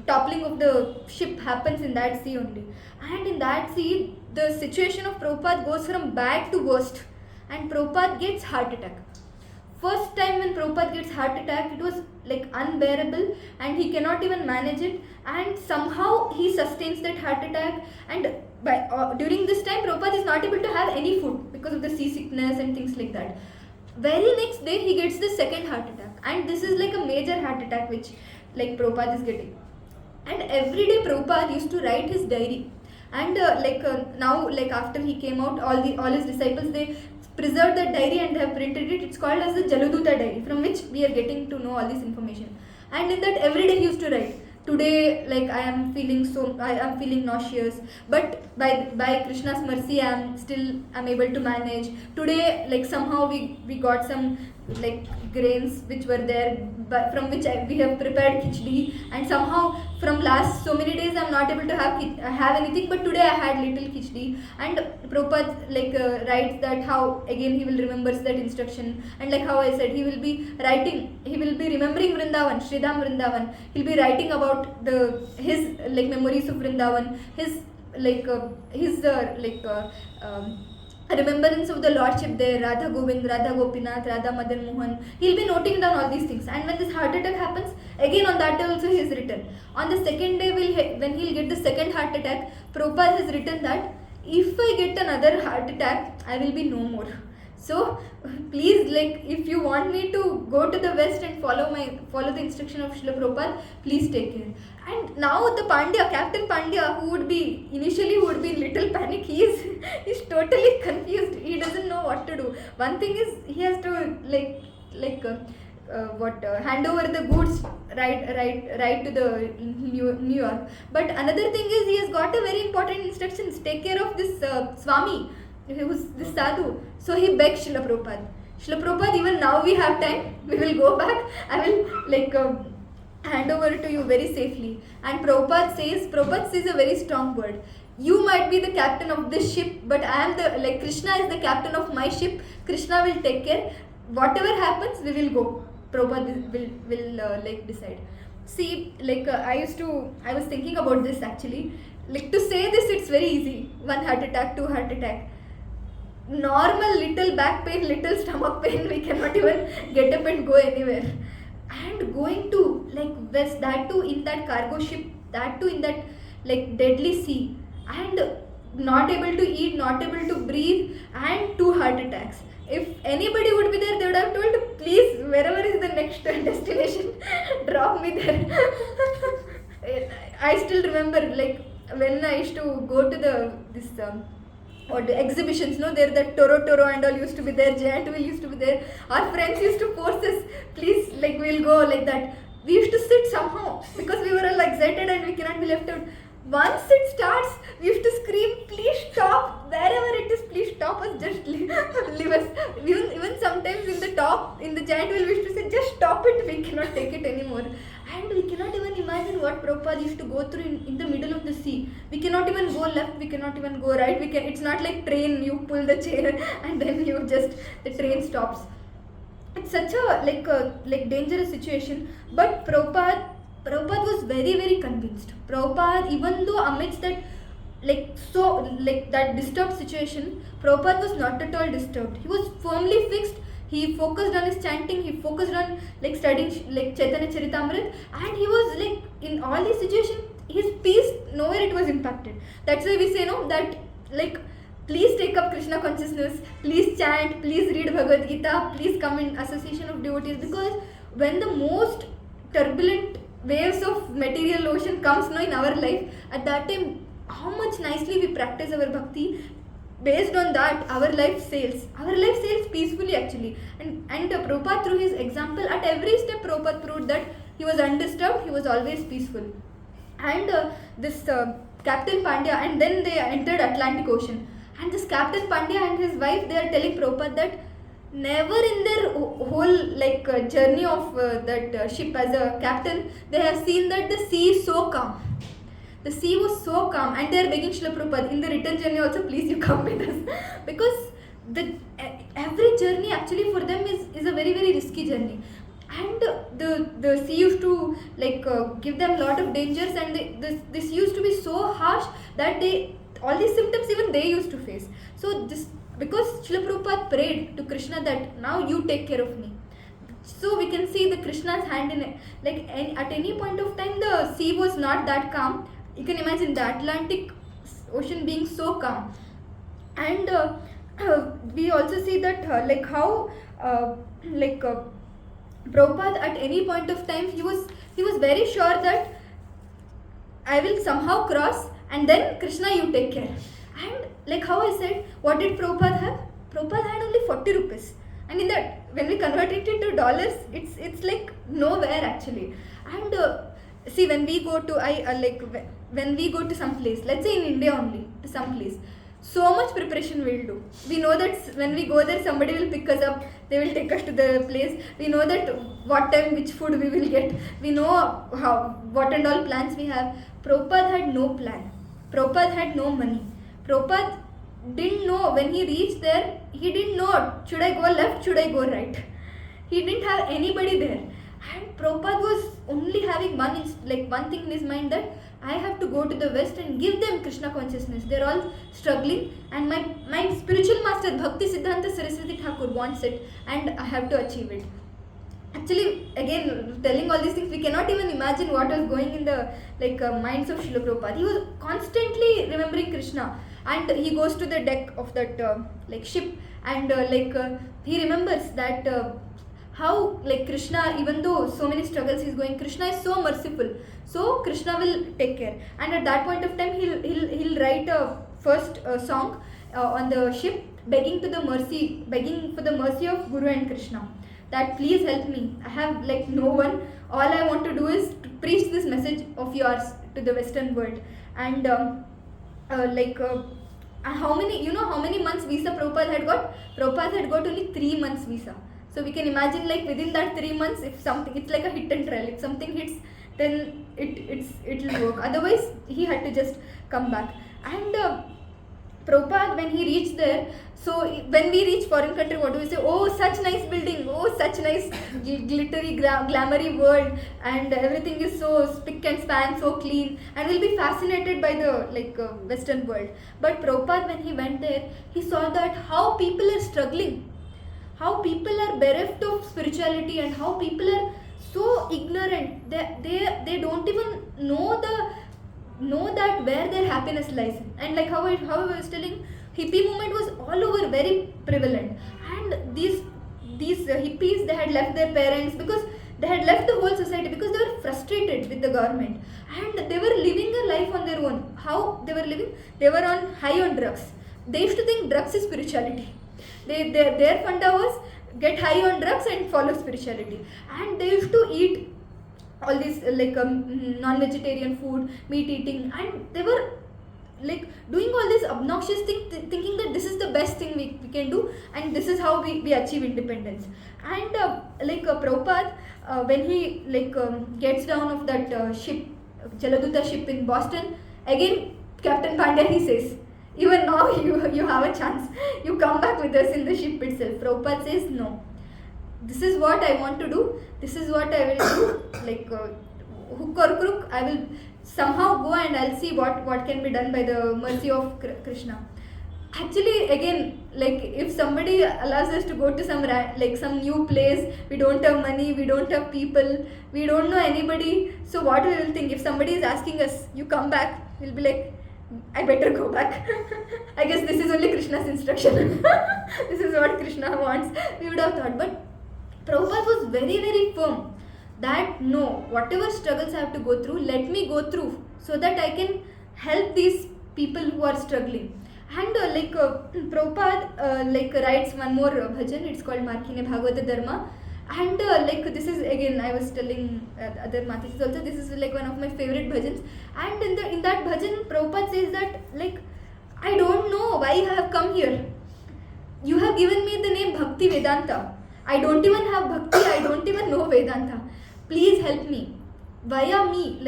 toppling of the ship happens in that sea only. And in that sea, the situation of Prabhupada goes from bad to worst, and Prabhupada gets heart attack. First time when Prabhupada gets heart attack, it was unbearable, and he cannot even manage it, and somehow he sustains that heart attack. And during this time, Prabhupada is not able to have any food because of the seasickness and things like that. Very next day, he gets the second heart attack, and this is a major heart attack which Prabhupada is getting. And every day Prabhupada used to write his diary, and now after he came out, all his disciples, they preserved that diary and they have printed it. It's called as the Jaladuta diary, from which we are getting to know all this information. And in that, every day he used to write, today I am feeling nauseous, but by Krishna's mercy I'm able to manage. Today somehow we got some grains which were there, from which we have prepared khichdi, and somehow from last so many days I'm not able to have anything, but today I had little khichdi. And Prabhupada writes that how again he will remembers that instruction, and like how I said, he will be remembering Vrindavan, Sridham Vrindavan. He'll be writing about his memories of Vrindavan, his remembrance of the lordship there, Radha Govind, Radha Gopinath, Radha Madan Mohan. He'll be noting down all these things. And when this heart attack happens, again on that day also he has written. On the second day, when he'll get the second heart attack, Prabhupada has written that if I get another heart attack, I will be no more. So please, if you want me to go to the West and follow the instruction of Srila Prabhupada, please take care. And now the Captain Pandya, who would be in little panic, he's totally confused. He doesn't know what to do. One thing is he has to hand over the goods right to the New York. But another thing is he has got a very important instructions. Take care of this Swami, who's this sadhu. So he begs Srila Prabhupada. Srila Prabhupada, even now we have time. We will go back. I will hand over to you very safely. And Prabhupada says a very strong word. You might be the captain of this ship, but I am Krishna is the captain of my ship. Krishna will take care. Whatever happens, we will go. Prabhupada will decide. See, I was thinking about this actually. To say this, it's very easy. 1 heart attack, 2 heart attack. Normal little back pain, little stomach pain, we cannot even get up and go anywhere. And going to West, that too in that cargo ship, that too in that deadly sea, and not able to eat, not able to breathe, and 2 heart attacks. If anybody would be there, they would have told, please, wherever is the next destination, drop me there. I still remember when I used to go to the exhibitions, there that Toro and all used to be there, Giant Wheel used to be there. Our friends used to force us, please, we'll go like that. We used to sit somehow because we were all excited and we cannot be left out. Once it starts, we used to scream, please stop, wherever it is, please stop us, just leave us. Even sometimes in the Giant Wheel, we used to say, just stop it, we cannot take it anymore. And we cannot even imagine what Prabhupada used to go through in the middle of the sea. We cannot even go left, we cannot even go right. It's not like train, you pull the chain and then the train stops. It's such a dangerous situation. But Prabhupada was very, very convinced. Prabhupada, even though amidst that that disturbed situation, Prabhupada was not at all disturbed. He was firmly fixed. He focused on his chanting, he focused on studying Chaitanya Charitamrita, and he was in all these situations, his peace, nowhere it was impacted. That's why we say that please take up Krishna consciousness, please chant, please read Bhagavad Gita, please come in association of devotees, because when the most turbulent waves of material ocean comes in our life, at that time how much nicely we practice our bhakti. Based on that, our life sails peacefully actually. And Prabhupada, through his example, at every step Prabhupada proved that he was undisturbed, he was always peaceful. And this Captain Pandya, and then they entered Atlantic Ocean. And this Captain Pandya and his wife, they are telling Prabhupada that never in their whole journey of that ship as a captain, they have seen that the sea is so calm. The sea was so calm, and they are begging Srila Prabhupada, in the return journey also, please you come with us. Because every journey actually for them is a very, very risky journey. And the sea used to give them a lot of dangers, and this used to be so harsh that all these symptoms even they used to face. So because Srila Prabhupada prayed to Krishna that now you take care of me. So we can see the Krishna's hand in it. At any point of time, the sea was not that calm. You can imagine the Atlantic Ocean being so calm. And we also see that how Prabhupada at any point of time, he was very sure that I will somehow cross, and then Krishna, you take care. And how I said, what did Prabhupada have? Prabhupada had only 40 rupees. And in that, when we convert it into dollars, it's nowhere actually. And see, when we go to when we go to some place, let's say in India only, to some place, so much preparation we'll do. We know that when we go there, somebody will pick us up, they will take us to the place. We know that what time, which food we will get. We know what and all plans we have. Prabhupada had no plan. Prabhupada had no money. Prabhupada didn't know when he reached there, he didn't know, should I go left, should I go right? He didn't have anybody there. And Prabhupada was only having one thing in his mind, that I have to go to the West and give them Krishna consciousness. They're all struggling, and my spiritual master Bhakti Siddhanta Saraswati Thakur wants it, and I have to achieve it. Actually, again, telling all these things, we cannot even imagine what was going in the minds of Srila Prabhupada. He was constantly remembering Krishna, and he goes to the deck of that ship, and he remembers that how Krishna, even though so many struggles he's going, Krishna is so merciful, so Krishna will take care. And at that point of time, he'll write a first song on the ship, begging for the mercy of Guru and Krishna, that please help me, I have no one, all I want to do is to preach this message of yours to the Western world. And how many months visa Prabhupada had got? Prabhupada had got only 3 months visa. So we can imagine, within that 3 months, if something, it's like a hit and trial. If something hits, then it'll work. Otherwise, he had to just come back. And Prabhupada, when he reached there, so when we reach foreign country, what do we say? Oh, such nice building. Oh, such nice glittery, glamoury world, and everything is so spick and span, so clean, and we'll be fascinated by the Western world. But Prabhupada, when he went there, he saw that how people are struggling, how people are bereft of spirituality, and how people are so ignorant. They don't even know that where their happiness lies. And how I was telling, hippie movement was all over, very prevalent. And these hippies, they had left their parents, because they had left the whole society, because they were frustrated with the government, and they were living a life on their own. How they were living? They were high on drugs. They used to think drugs is spirituality. Their funda was get high on drugs and follow spirituality. And they used to eat all these non-vegetarian food, meat eating, and they were doing all this obnoxious thing, thinking that this is the best thing we can do, and this is how we achieve independence. And Prabhupada, when he gets down of that ship, Jaladuta ship in Boston, again Captain Pandya, he says, even now you have a chance, you come back with us in the ship itself. Prabhupada says, no, this is what I want to do, this is what I will do, hook or crook, I will somehow go and I'll see what can be done by the mercy of Krishna. Actually, again, if somebody allows us to go to some new place, we don't have money, we don't have people, we don't know anybody, so what we will think? If somebody is asking us, you come back, we'll be like, I better go back. I guess this is only Krishna's instruction. This is what Krishna wants, we would have thought. But Prabhupada was very, very firm that no, whatever struggles I have to go through, let me go through, so that I can help these people who are struggling. And Prabhupada writes one more bhajan, it's called Markine Bhagavata Dharma. And this is, again, I was telling other Matis also, this is one of my favorite bhajans. And in that bhajan, Prabhupada says that I don't know why I have come here. You have given me the name Bhakti Vedanta. I don't even have Bhakti, I don't even know Vedanta. Please help me. Via me,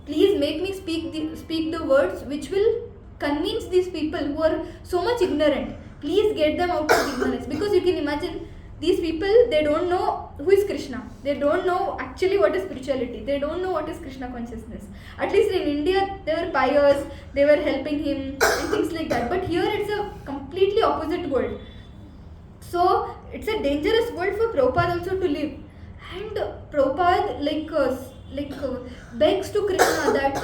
please make me speak the words which will convince these people who are so much ignorant. Please get them out of ignorance. Because you can imagine, these people, they don't know who is Krishna. They don't know actually what is spirituality. They don't know what is Krishna consciousness. At least in India, they were pious, they were helping him and things like that. But here it's a completely opposite world. So it's a dangerous world for Prabhupada also to live. And Prabhupada begs to Krishna that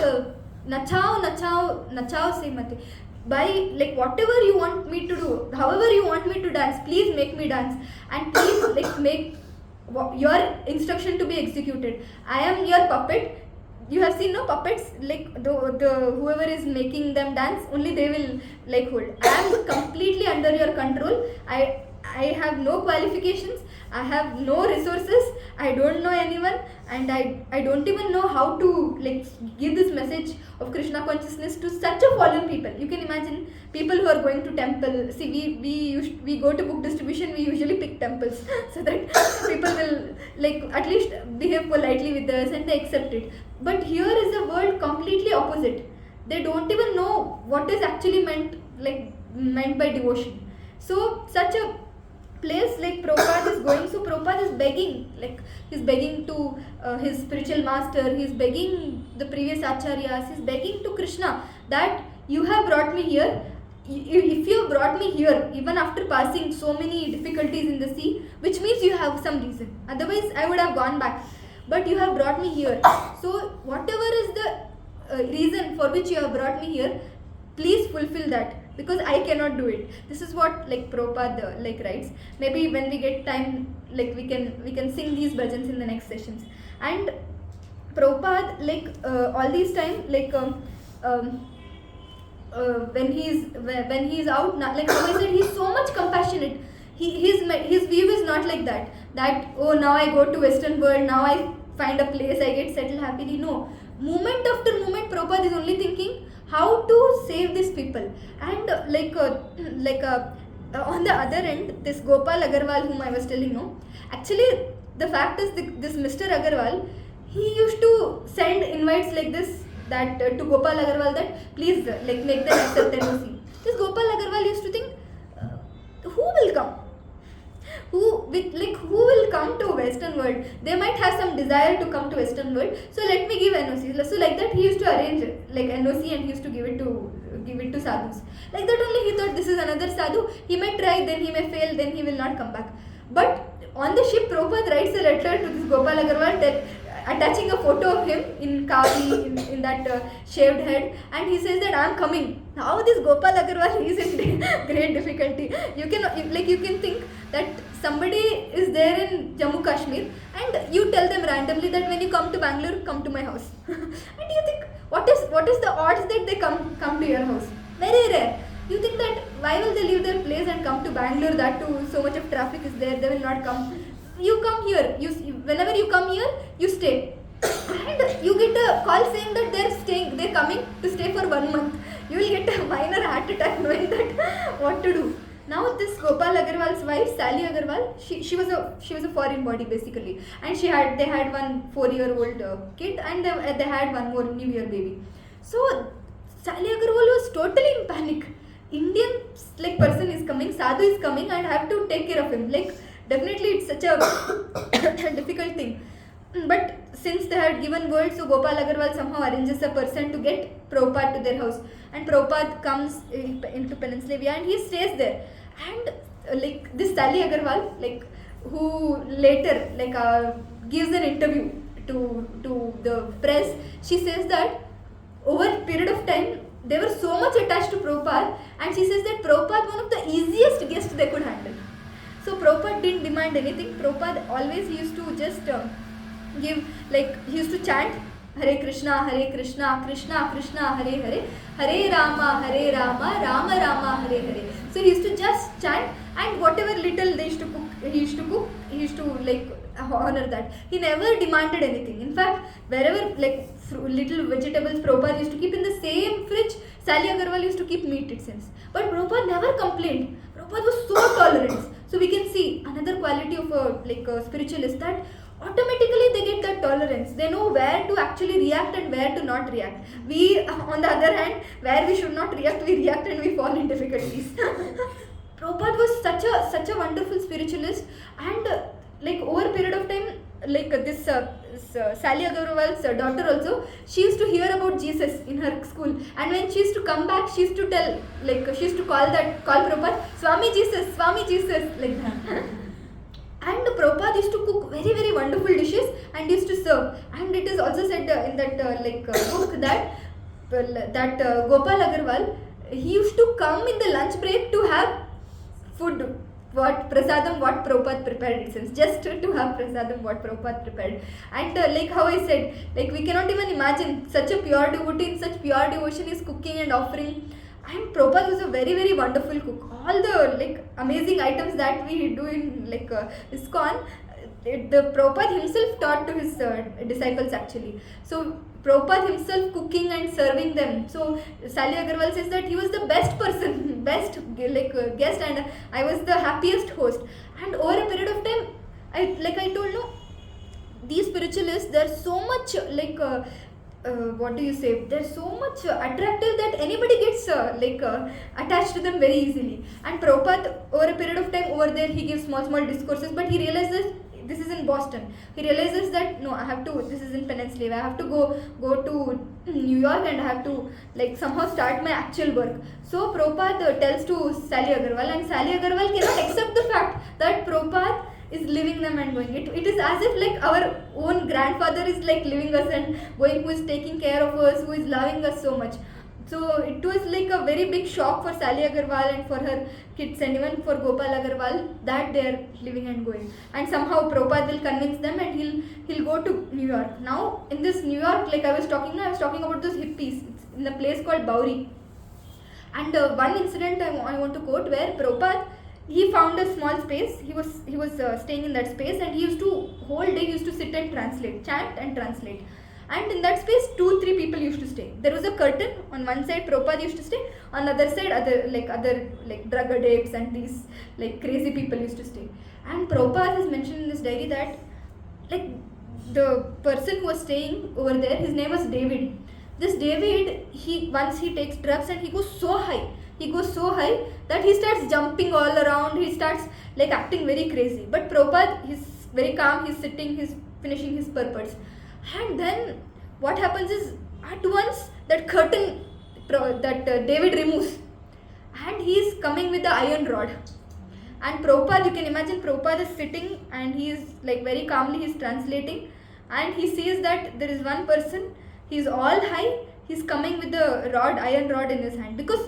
nachao se mate. By whatever you want me to do, however you want me to dance, please make me dance, and please make your instruction to be executed. I am your puppet. You have seen no puppets, the whoever is making them dance, only they will hold. I am completely under your control. I have no qualifications. I have no resources, I don't know anyone, and I don't even know how to like give this message of Krishna consciousness to such a fallen people. You can imagine people who are going to temple. See, we go to book distribution, we usually pick temples so that people will like at least behave politely with us and they accept it. But here is a world completely opposite. They don't even know what is actually meant by devotion. So such a place like Prabhupada is going, so Prabhupada is begging, like he's begging to his spiritual master, he's begging the previous acharyas, he's begging to Krishna that you have brought me here. If you have brought me here, even after passing so many difficulties in the sea, which means you have some reason. Otherwise, I would have gone back. But you have brought me here. So whatever is the reason for which you have brought me here, please fulfill that, because I cannot do it. This is what like Prabhupada writes. Maybe when we get time, like we can sing these bhajans in the next sessions. And Prabhupada all these time when he's out, like how I said, he's so much compassionate. His view is not like that oh, now I go to Western world, now I find a place, I get settled happily. No, moment after moment Prabhupada is only thinking how to save these people. And on the other end, this Gopal Agarwal whom I was telling, no, actually the fact is this Mr. Agarwal, he used to send invites like this that to Gopal Agarwal that please make them accept NOC. This Gopal Agarwal used to think who will come? Who will come to Western world? They might have some desire to come to Western world, so let me give NOC. So like that he used to arrange NOC and he used to give it to sadhus. Like that only he thought this is another sadhu, he may try, then he may fail, then he will not come back. But on the ship, Prabhupada writes a letter to this Gopal Agarwal that attaching a photo of him in kavi, in that shaved head, and he says that I am coming. Now this Gopal Agarwal is in great difficulty. You can think that somebody is there in Jammu Kashmir and you tell them randomly that when you come to Bangalore, come to my house. And you think what is the odds that they come to your house? Very rare. You think that why will they leave their place and come to Bangalore, that too so much of traffic is there, they will not come. You come here, whenever you come here, you stay. And you get a call saying that they're coming to stay for 1 month. You will get a minor heart attack knowing that what to do. Now this Gopal Agarwal's wife, Sally Agarwal, she was a foreign body basically, and they had one 4-year-old kid, and they had one more New Year baby. So Sally Agarwal was totally in panic. Indian person is coming, sadhu is coming, and I have to take care of him. Definitely it's such a difficult thing. But since they had given word, so Gopal Agarwal somehow arranges a person to get Prabhupada to their house. And Prabhupada comes into Pennsylvania and he stays there. And this Sally Agarwal, who later gives an interview to the press, she says that over a period of time, they were so much attached to Prabhupada, and she says that Prabhupada was one of the easiest guests they could handle. So Prabhupada didn't demand anything. Prabhupada always used to just he used to chant Hare Krishna, Krishna Krishna, Hare Hare, Hare Rama, Rama Rama, Hare Hare. So he used to just chant, and whatever little they used to cook, he used to honor that. He never demanded anything. In fact, wherever little vegetables Prabhupada used to keep in the same fridge, Sally Agarwal used to keep meat, it seems. But Prabhupada never complained. Prabhupada was so tolerant. So we can see another quality of a spiritualist, that automatically they get that tolerance. They know where to actually react and where to not react. We, on the other hand, where we should not react, we react and we fall in difficulties. Prabhupada was such a wonderful spiritualist, and over a period of time, this Sally Agarwal's daughter also, she used to hear about Jesus in her school, and when she used to come back, she used to tell, she used to call Prabhupada Swami Jesus, like that. And Prabhupada used to cook very, very wonderful dishes and used to serve. And it is also said in that book that Gopal Agarwal, he used to come in the lunch break to have food, what Prabhupada prepared, it seems, just to have prasadam what Prabhupada prepared. And how I said, we cannot even imagine such a pure devotee in such pure devotion is cooking and offering And Prabhupada was a very very wonderful cook. All the like amazing items that we do in like ISKCON, the Prabhupada himself taught to his disciples actually. So Prabhupada himself cooking and serving them. So Sally Agarwal says that he was the best person, best guest, and I was the happiest host. And over a period of time, I told no, these spiritualists, they're so much what do you say, they're so much attractive that anybody gets attached to them very easily. And Prabhupada over a period of time over there, he gives small discourses, but he realizes this is in Boston. He realizes that no, I have to, this is in Peninsula, I have to go to New York and I have to like somehow start my actual work. So Prabhupada tells to Sally Agarwal, and Sally Agarwal cannot accept the fact that Prabhupada is leaving them and going. It is as if like our own grandfather is like leaving us and going, who is taking care of us, who is loving us so much. So it was like a very big shock for Sally Agarwal and for her kids, and even for Gopal Agarwal, that they are leaving and going. And somehow Prabhupada will convince them and he'll go to New York. Now in this New York, like I was talking about those hippies. It's in a place called Bowery. And one incident I want to quote, where Prabhupada, he found a small space. He was staying in that space, and he used to whole day he used to sit and translate, chant and translate. And in that space, 2-3 people used to stay. There was a curtain on one side. Prabhupada used to stay. On the other side, other drug addicts and these like crazy people used to stay. And Prabhupada has mentioned in this diary that like the person who was staying over there, his name was David. This David, once he takes drugs and he goes so high. He goes so high that he starts jumping all around. He starts like acting very crazy. But Prabhupada, he's very calm. He's sitting. He's finishing his purpose. And then what happens is, at once that curtain that David removes, and he is coming with the iron rod. And Prabhupada, you can imagine Prabhupada is sitting and he is like very calmly he's translating, and he sees that there is one person, he's all high, he's coming with the iron rod in his hand, because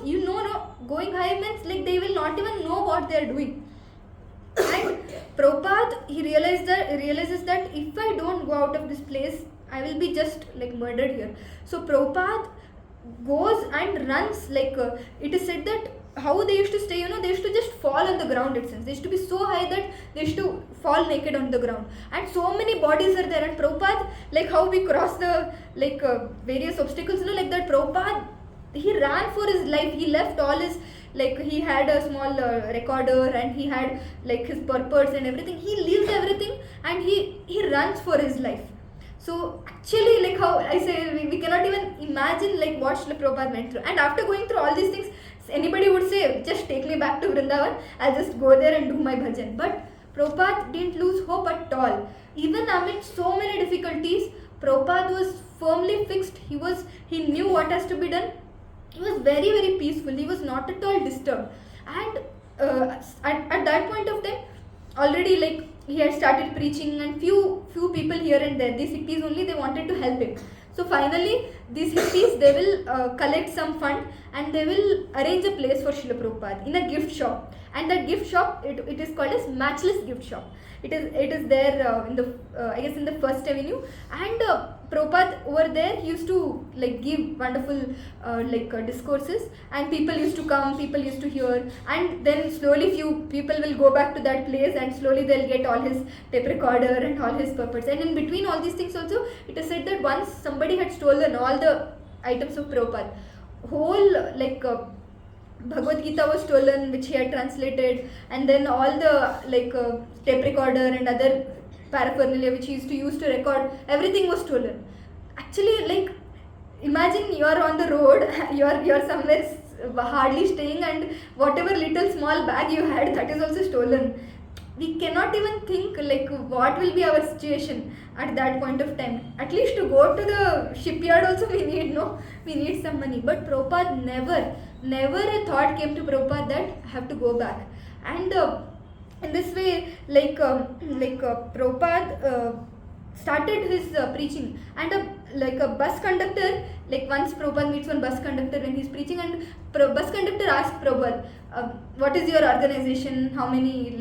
going high means like they will not even know what they are doing. And Prabhupada, he realizes that if I don't go out of this place, I will be just like murdered here. So Prabhupada goes and runs, it is said that how they used to stay, they used to just fall on the ground itself. They used to be so high that they used to fall naked on the ground. And so many bodies are there. And Prabhupada, like how we cross the various obstacles, like that, Prabhupada, he ran for his life. He left all his, he had a small recorder, and he had like his purpose and everything. He leaves everything and he runs for his life. So actually, like how I say, we cannot even imagine like what Srila Prabhupada went through. And after going through all these things, anybody would say, just take me back to Vrindavan, I'll just go there and do my bhajan. But Prabhupada didn't lose hope at all. Even amid so many difficulties, Prabhupada was firmly fixed. He knew what has to be done. He was very, very peaceful. He was not at all disturbed. And at that point of time, already like he had started preaching, and few people here and there, these hippies only, they wanted to help him. So finally, these hippies, they will collect some fund and they will arrange a place for Srila Prabhupada in a gift shop. And that gift shop, it is called as Matchless Gift Shop. It is there in the I guess in the First Avenue. And Prabhupada over there, he used to like give wonderful discourses, and people used to come, people used to hear, and then slowly few people will go back to that place, and slowly they'll get all his tape recorder and all his purpose. And in between all these things also, it is said that once somebody had stolen all the items of Prabhupada. Whole Bhagavad Gita was stolen, which he had translated, and then all the tape recorder and other paraphernalia which he used to use to record, everything was stolen. Actually, imagine you are on the road, you are somewhere hardly staying, and whatever little small bag you had, that is also stolen. We cannot even think what will be our situation at that point of time. At least to go to the shipyard also we need some money. But Prabhupada never a thought came to Prabhupada that I have to go back. And in this way, Prabhupada started his preaching, and a bus conductor, once Prabhupada meets one bus conductor when he's preaching, and bus conductor asked Prabhupada, what is your organization, how many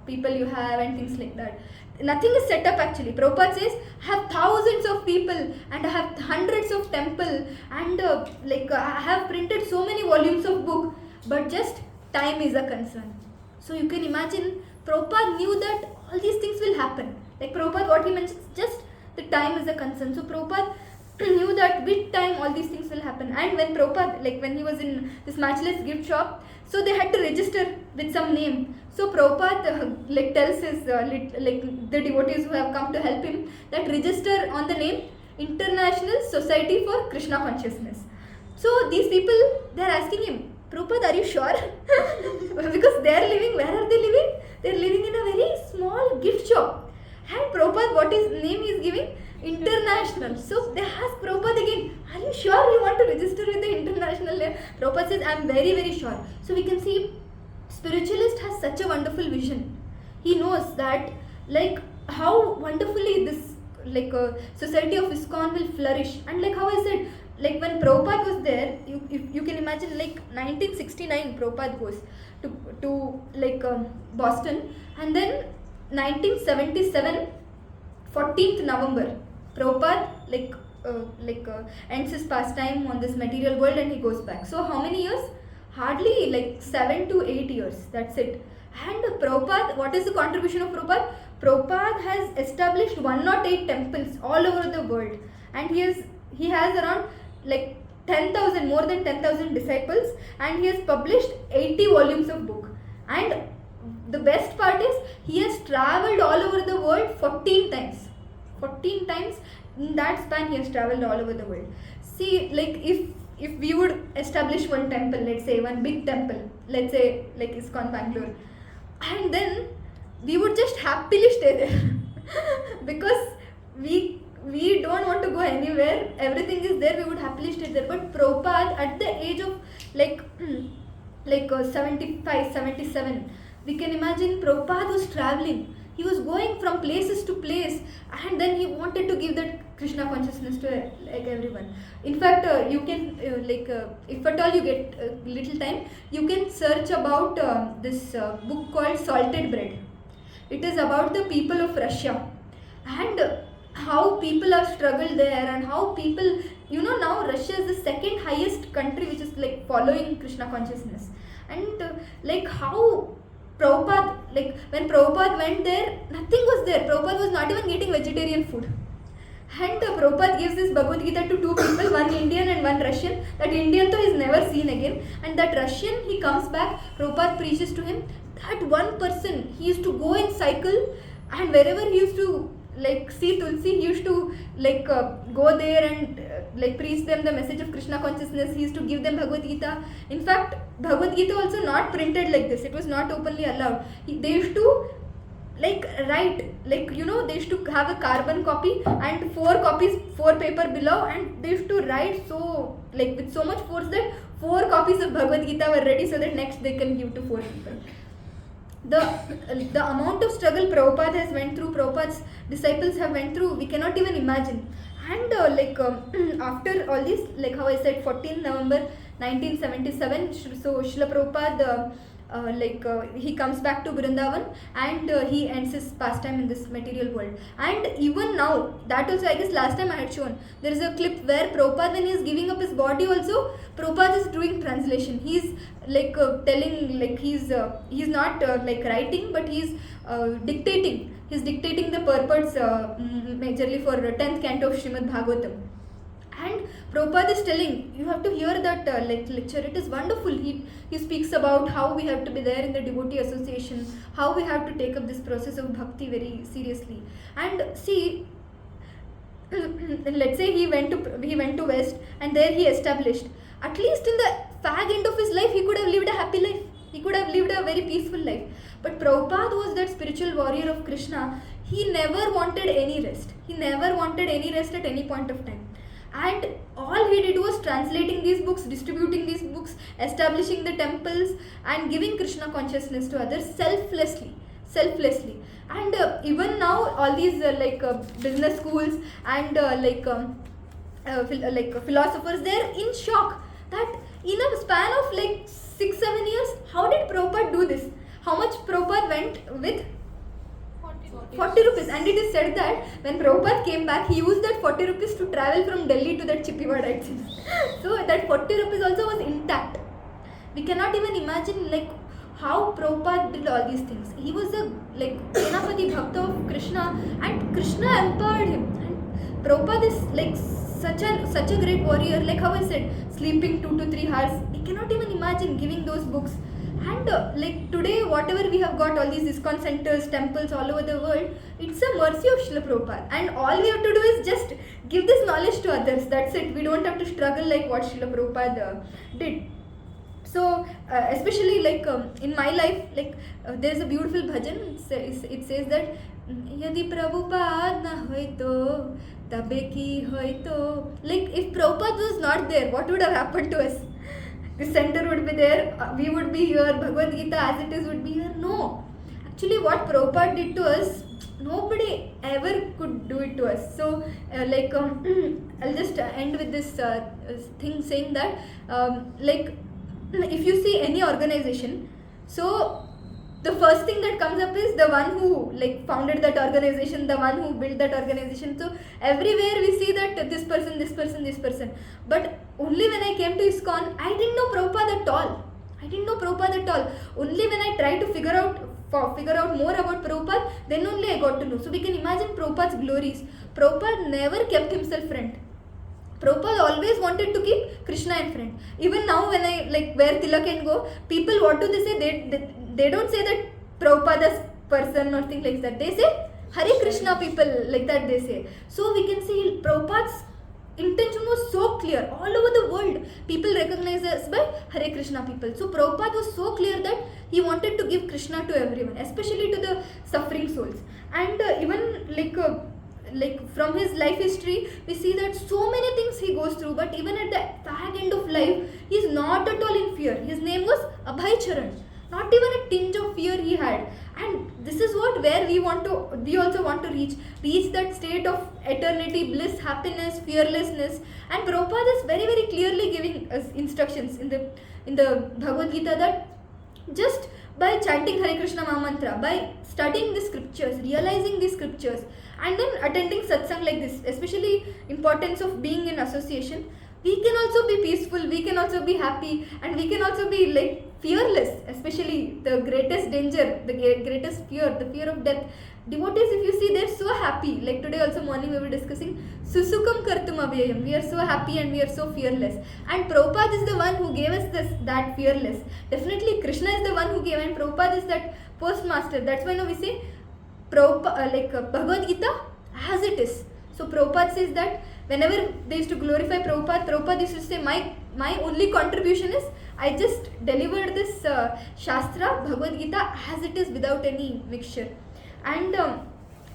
people you have, and things like that. nothing is set up actually. Prabhupada says, I have thousands of people and I have hundreds of temple and I have printed so many volumes of book, but just time is a concern. So you can imagine Prabhupada knew that all these things will happen. Like Prabhupada, what he mentions, just the time is a concern. So Prabhupada knew that with time all these things will happen. And when Prabhupada, like when he was in this matchless gift shop, so they had to register with some name. So Prabhupada tells his the devotees who have come to help him that register on the name International Society for Krishna Consciousness. So these people, they are asking him, Prabhupada, are you sure? Because they are living, where are they living? They are living in a very small gift shop. And Prabhupada, what is name he is giving? International. So they ask Prabhupada again, are you sure you want to register with the international name? Prabhupada says, I am very, very sure. So we can see spiritualist has such a wonderful vision. He knows that how wonderfully this society of ISKCON will flourish. And like how I said, when Prabhupada was there, you can imagine 1969 Prabhupada goes to Boston, and then 1977 14th November Prabhupada ends his pastime on this material world and he goes back. So how many years? Hardly 7 to 8 years. That's it. And Prabhupada, what is the contribution of Prabhupada? Prabhupada has established 108 temples all over the world, and he has around 10,000, more than 10,000 disciples, and he has published 80 volumes of book. And the best part is he has traveled all over the world 14 times. 14 times in that span he has traveled all over the world. See, if we would establish one temple, let's say one big temple, let's say ISKCON Bangalore, and then we would just happily stay there because we don't want to go anywhere, everything is there, we would happily stay there. But Prabhupada at the age of 75, 77, we can imagine Prabhupada was traveling. He was going from places to place, and then he wanted to give that Krishna consciousness to everyone. In fact, you can if at all you get little time, you can search about this book called Salted Bread. It is about the people of Russia and how people have struggled there, and how people, now Russia is the second highest country which is following Krishna consciousness, and how Prabhupada, when Prabhupada went there, nothing was there. Prabhupada was not even getting vegetarian food. And Prabhupada gives this Bhagavad Gita to two people, one Indian and one Russian. That Indian though is never seen again. And that Russian, he comes back, Prabhupada preaches to him. That one person, he used to go in cycle, and wherever he used to see Tulsi, he used to go there and preach them the message of Krishna consciousness. He used to give them Bhagavad Gita. In fact, Bhagavad Gita also not printed like this. It was not openly allowed. They used to write, they used to have a carbon copy and 4 copies, 4 paper below, and they used to write so with so much force that 4 copies of Bhagavad Gita were ready, so that next they can give to 4 people. The amount of struggle Prabhupada has went through, Prabhupada's disciples have went through, we cannot even imagine. And after all this, how I said, 14 November 1977, so Srila Prabhupada he comes back to Vrindavan, and he ends his pastime in this material world. And even now, that also I guess last time I had shown, there is a clip where Prabhupada, when he is giving up his body also, Prabhupada is doing translation. He is telling, he's not writing, but he's dictating. He's dictating the purports majorly for 10th canto of Srimad Bhagavatam. And Prabhupada is telling, you have to hear that lecture, it is wonderful. He speaks about how we have to be there in the devotee association, how we have to take up this process of bhakti very seriously. And see, let's say he went to West, and there he established, at least in the fag end of his life, he could have lived a happy life. He could have lived a very peaceful life. But Prabhupada was that spiritual warrior of Krishna. He never wanted any rest. He never wanted any rest at any point of time. And all he did was translating these books, distributing these books, establishing the temples, and giving Krishna consciousness to others selflessly. And even now, all these business schools and philosophers, they're in shock that in a span of 6-7 years, how did Prabhupada do this? How much Prabhupada went with? 40 rupees. And it is said that when Prabhupada came back, he used that 40 rupees to travel from Delhi to that Chippiwada, it seems. So that 40 rupees also was intact. We cannot even imagine like how Prabhupada did all these things. He was a like Senapati Bhakta of Krishna, and Krishna empowered him. And Prabhupada is like such a great warrior. Like how I said, sleeping 2 to 3 hours. We cannot even imagine giving those books. And like today, whatever we have got, all these ISKCON centers, temples all over the world, it's a mercy of Srila Prabhupada. And all we have to do is just give this knowledge to others. That's it. We don't have to struggle like what Srila Prabhupada did. So especially like in my life, like there's a beautiful bhajan. It says that Yadi Prabhupada na hoy to tabe ki hoy to. Like if Prabhupada was not there, what would have happened to us? The center would be there, we would be here, Bhagavad Gita as it is would be here. No. Actually what Prabhupada did to us, nobody ever could do it to us. So like I'll just end with this thing saying that like if you see any organization, so the first thing that comes up is the one who like founded that organization, the one who built that organization. So everywhere we see that this person. But only when I came to ISKCON, I didn't know Prabhupada at all. Only when I tried to figure out more about Prabhupada, then only I got to know. So we can imagine Prabhupada's glories. Prabhupada never kept himself friend. Prabhupada always wanted to keep Krishna in front. Even now when I like wear tilak and go, people what do they say? They don't say that Prabhupada's person or things like that. They say Hare Krishna people, like that they say. So we can see Prabhupada's intention was so clear. All over the world, people recognize us by Hare Krishna people. So Prabhupada was so clear that he wanted to give Krishna to everyone, especially to the suffering souls. And even like from his life history, we see that so many things he goes through, but even at the fag end of life, he is not at all in fear. His name was Abhay Charan. Not even a tinge of fear he had. And this is where we also want to reach that state of eternity, bliss, happiness, fearlessness. And Prabhupada is very, very clearly giving us instructions in the Bhagavad Gita that just by chanting Hare Krishna Mahamantra, by studying the scriptures, realizing the scriptures, and then attending satsang like this, especially importance of being in association, we can also be peaceful, we can also be happy, and we can also be like fearless, especially the greatest danger, the greatest fear, the fear of death. Devotees, if you see, they're so happy. Like today also morning we were discussing Susukam Kartum Abhyayam. We are so happy and we are so fearless. And Prabhupada is the one who gave us that fearless. Definitely Krishna is the one who gave, and Prabhupada is that postmaster. That's why now we say Bhagavad Gita as it is. So Prabhupada says that whenever they used to glorify Prabhupada used to say, my only contribution is I just delivered this Shastra, Bhagavad Gita as it is without any mixture. And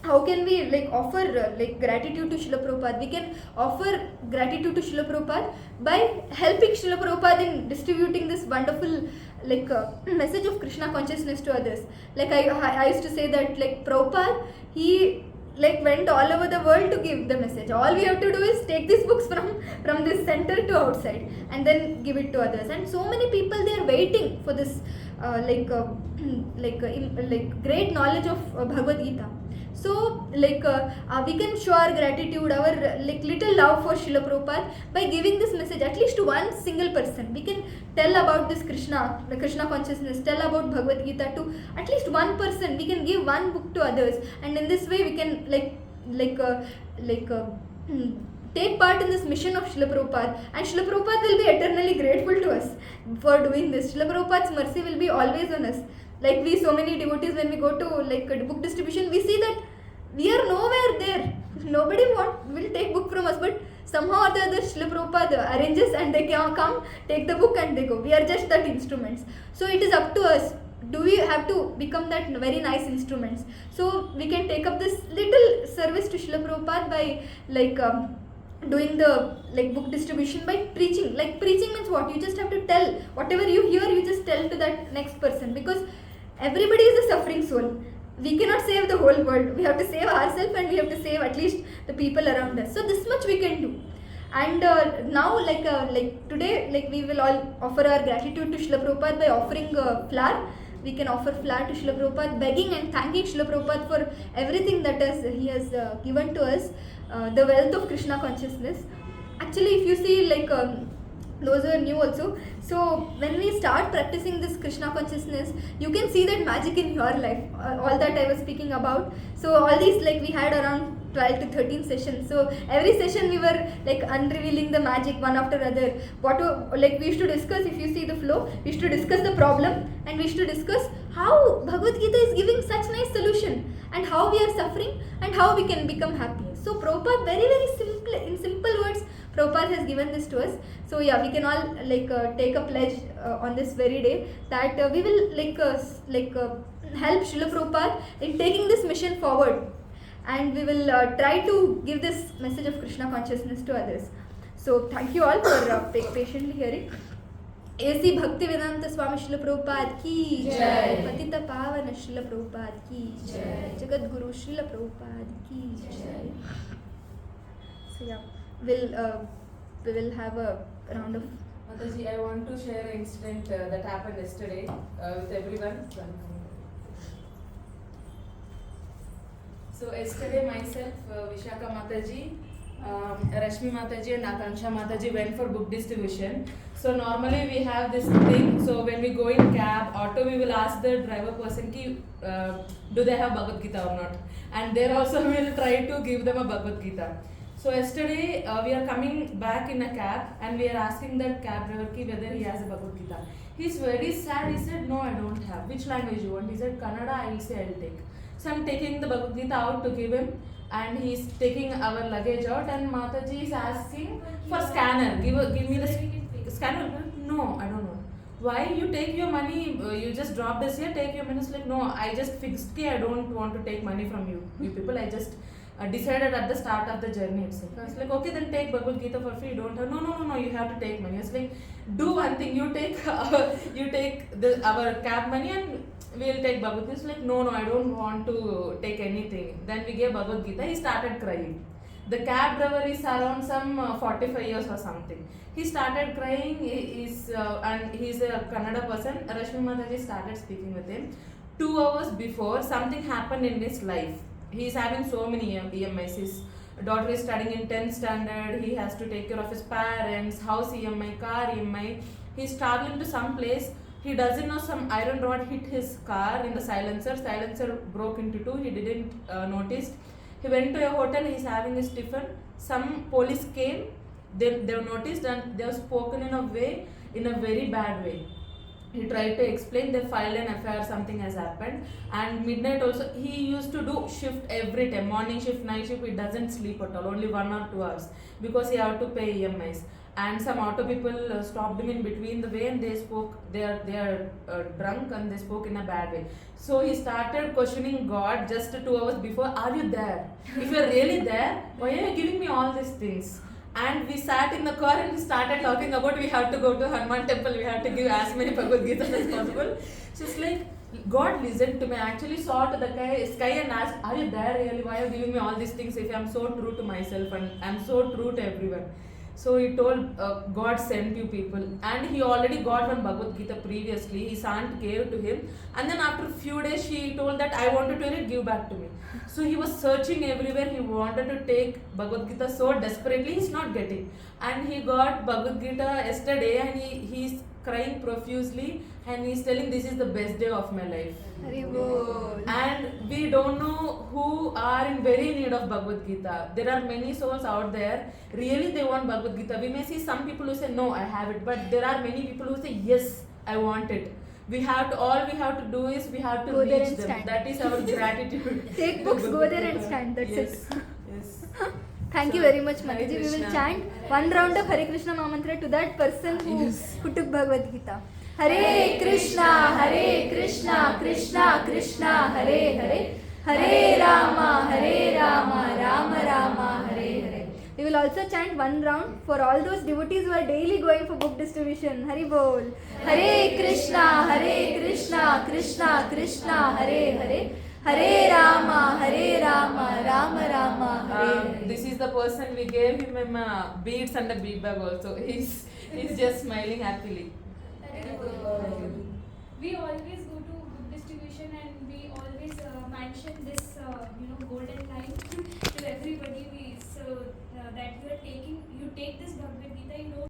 how can we like offer gratitude to Srila Prabhupada? We can offer gratitude to Srila Prabhupada by helping Srila Prabhupada in distributing this wonderful message of Krishna consciousness to others. Like I used to say that like Prabhupada, he went all over the world to give the message. All we have to do is take these books from this center to outside and then give it to others. And so many people, they are waiting for this great knowledge of Bhagavad Gita. So we can show our gratitude, our little love for Srila Prabhupada by giving this message at least to one single person. We can tell about this Krishna consciousness, tell about Bhagavad Gita to at least one person. We can give one book to others, and in this way we can take part in this mission of Srila Prabhupada, and Srila Prabhupada will be eternally grateful to us for doing this. Srila Prabhupada's mercy will be always on us. Like we, so many devotees, when we go to book distribution, we see that we are nowhere there. Nobody will take book from us, but somehow or the other Srila Prabhupada arranges and they can come, take the book and they go. We are just that instruments. So it is up to us. Do we have to become that very nice instruments? So we can take up this little service to Srila Prabhupada by doing the book distribution, by preaching. Like preaching means what? You just have to tell whatever you hear, you just tell to that next person, because everybody is a suffering soul. We cannot save the whole world. We have to save ourselves, and we have to save at least the people around us. So this much we can do. And now today we will all offer our gratitude to Srila Prabhupada by offering flower. we can offer flower to Srila Prabhupada, begging and thanking Srila Prabhupada for everything that he has given to us, the wealth of Krishna consciousness. Actually, if you see, like, those who are new also, so when we start practicing this Krishna consciousness, you can see that magic in your life, all that I was speaking about. So all these, like, we had around 12 to 13 sessions, so every session we were like unrevealing the magic one after other. Like, we used to discuss, if you see the flow, we used to discuss the problem, and we used to discuss how Bhagavad Gita is giving such nice solution, and how we are suffering, and how we can become happy. So Prabhupada, very very simple, in simple words, Prabhupada has given this to us. So yeah, we can all like take a pledge on this very day that we will help Srila Prabhupada in taking this mission forward, and we will try to give this message of Krishna consciousness to others. So thank you all for patiently hearing. AC Bhaktivedanta Swami Srila Prabhupada ki Jai. Patita Pavana Srila Prabhupada ki Jai. Jagat Guru Srila Prabhupada ki Jai. So yeah, we will have a round of. Mataji, I want to share an incident that happened yesterday with everyone. So yesterday myself, Vishaka Mataji, Rashmi Mataji and Akanksha Mataji went for book distribution. So normally we have this thing, so when we go in cab, auto, we will ask the driver person ki, do they have Bhagavad Gita or not. And there also we will try to give them a Bhagavad Gita. So yesterday we are coming back in a cab and we are asking that cab driver ki whether he has a Bhagavad Gita. He's very sad, he said, no, I don't have. Which language you want? He said, Kannada. I'll say I'll take. So I'm taking the Bhagavad Gita out to give him, and he's taking our luggage out, and Mataji is asking for scanner. Give me the scanner. No, I don't know. Why you take your money? You just drop this here, take your money. It's like, no, I just fixed I don't want to take money from you people. I just decided at the start of the journey itself. I was like, okay, then take Bhagavad Gita for free. You don't have. No, you have to take money. I was like, do one thing. You take our cab money and we'll take Bhagavad Gita. It's like, no, I don't want to take anything. Then we gave Bhagavad Gita. He started crying. The cab driver is around some 45 years or something. He started crying. And he's a Kannada person. Rashmi Mataji started speaking with him. 2 hours before, something happened in his life. He is having so many EMIs. His daughter is studying in 10th standard. He has to take care of his parents, house EMI, car EMI. He's traveling to some place. He doesn't know, some iron rod hit his car in the silencer. Silencer broke into two. He didn't notice. He went to a hotel. He's having his tiffin. Some police came. They noticed and they have spoken in a very bad way. He tried to explain, they filed an FIR, something has happened. And midnight also, he used to do shift every time, morning shift, night shift. He doesn't sleep at all, only 1 or 2 hours, because he had to pay EMIs. And some auto people stopped him in between the way, and they spoke, they are drunk, and they spoke in a bad way. So he started questioning God just 2 hours before, are you there? If you are really there, why are you giving me all these things? And we sat in the car and we started talking about we have to go to Hanuman temple, we have to give as many Bhagavad Gita as possible. So it's like, God listened to me. I actually saw to the sky and asked, are you there really? Why are you giving me all these things if I'm so true to myself and I'm so true to everyone? So he told, God sent you people. And he already got one Bhagavad Gita previously. His aunt gave to him. And then after a few days, she told that I wanted to read, give back to me. So he was searching everywhere. He wanted to take Bhagavad Gita so desperately, he's not getting. And he got Bhagavad Gita yesterday and he's crying profusely and he's telling this is the best day of my life. And we don't know who are in very need of Bhagavad Gita. There are many souls out there, really they want Bhagavad Gita. We may see some people who say no, I have it, but there are many people who say yes, I want it. All we have to do is we have to go reach them. stand. That is our gratitude. Take books, go there and stand. That's yes. it. Yes. Thank So, you very much, Hare Mataji. We will Krishna. chant one round of Hare Krishna Mahamantra to that person who took Bhagavad Gita. Hare Krishna, Krishna Krishna, Hare Hare, Hare Rama, Rama Rama, Hare Hare. We will also chant one round for all those devotees who are daily going for book distribution. Hari Bol. Hare Krishna, Krishna Krishna, Hare Hare, Hare Rama, Rama Rama, Hare Hare. This is the person we gave him beads and a bead bag also. He's just smiling happily. We always go to distribution, and we always mention this golden line to everybody. We so that you take this Bhagavad Gita, you don't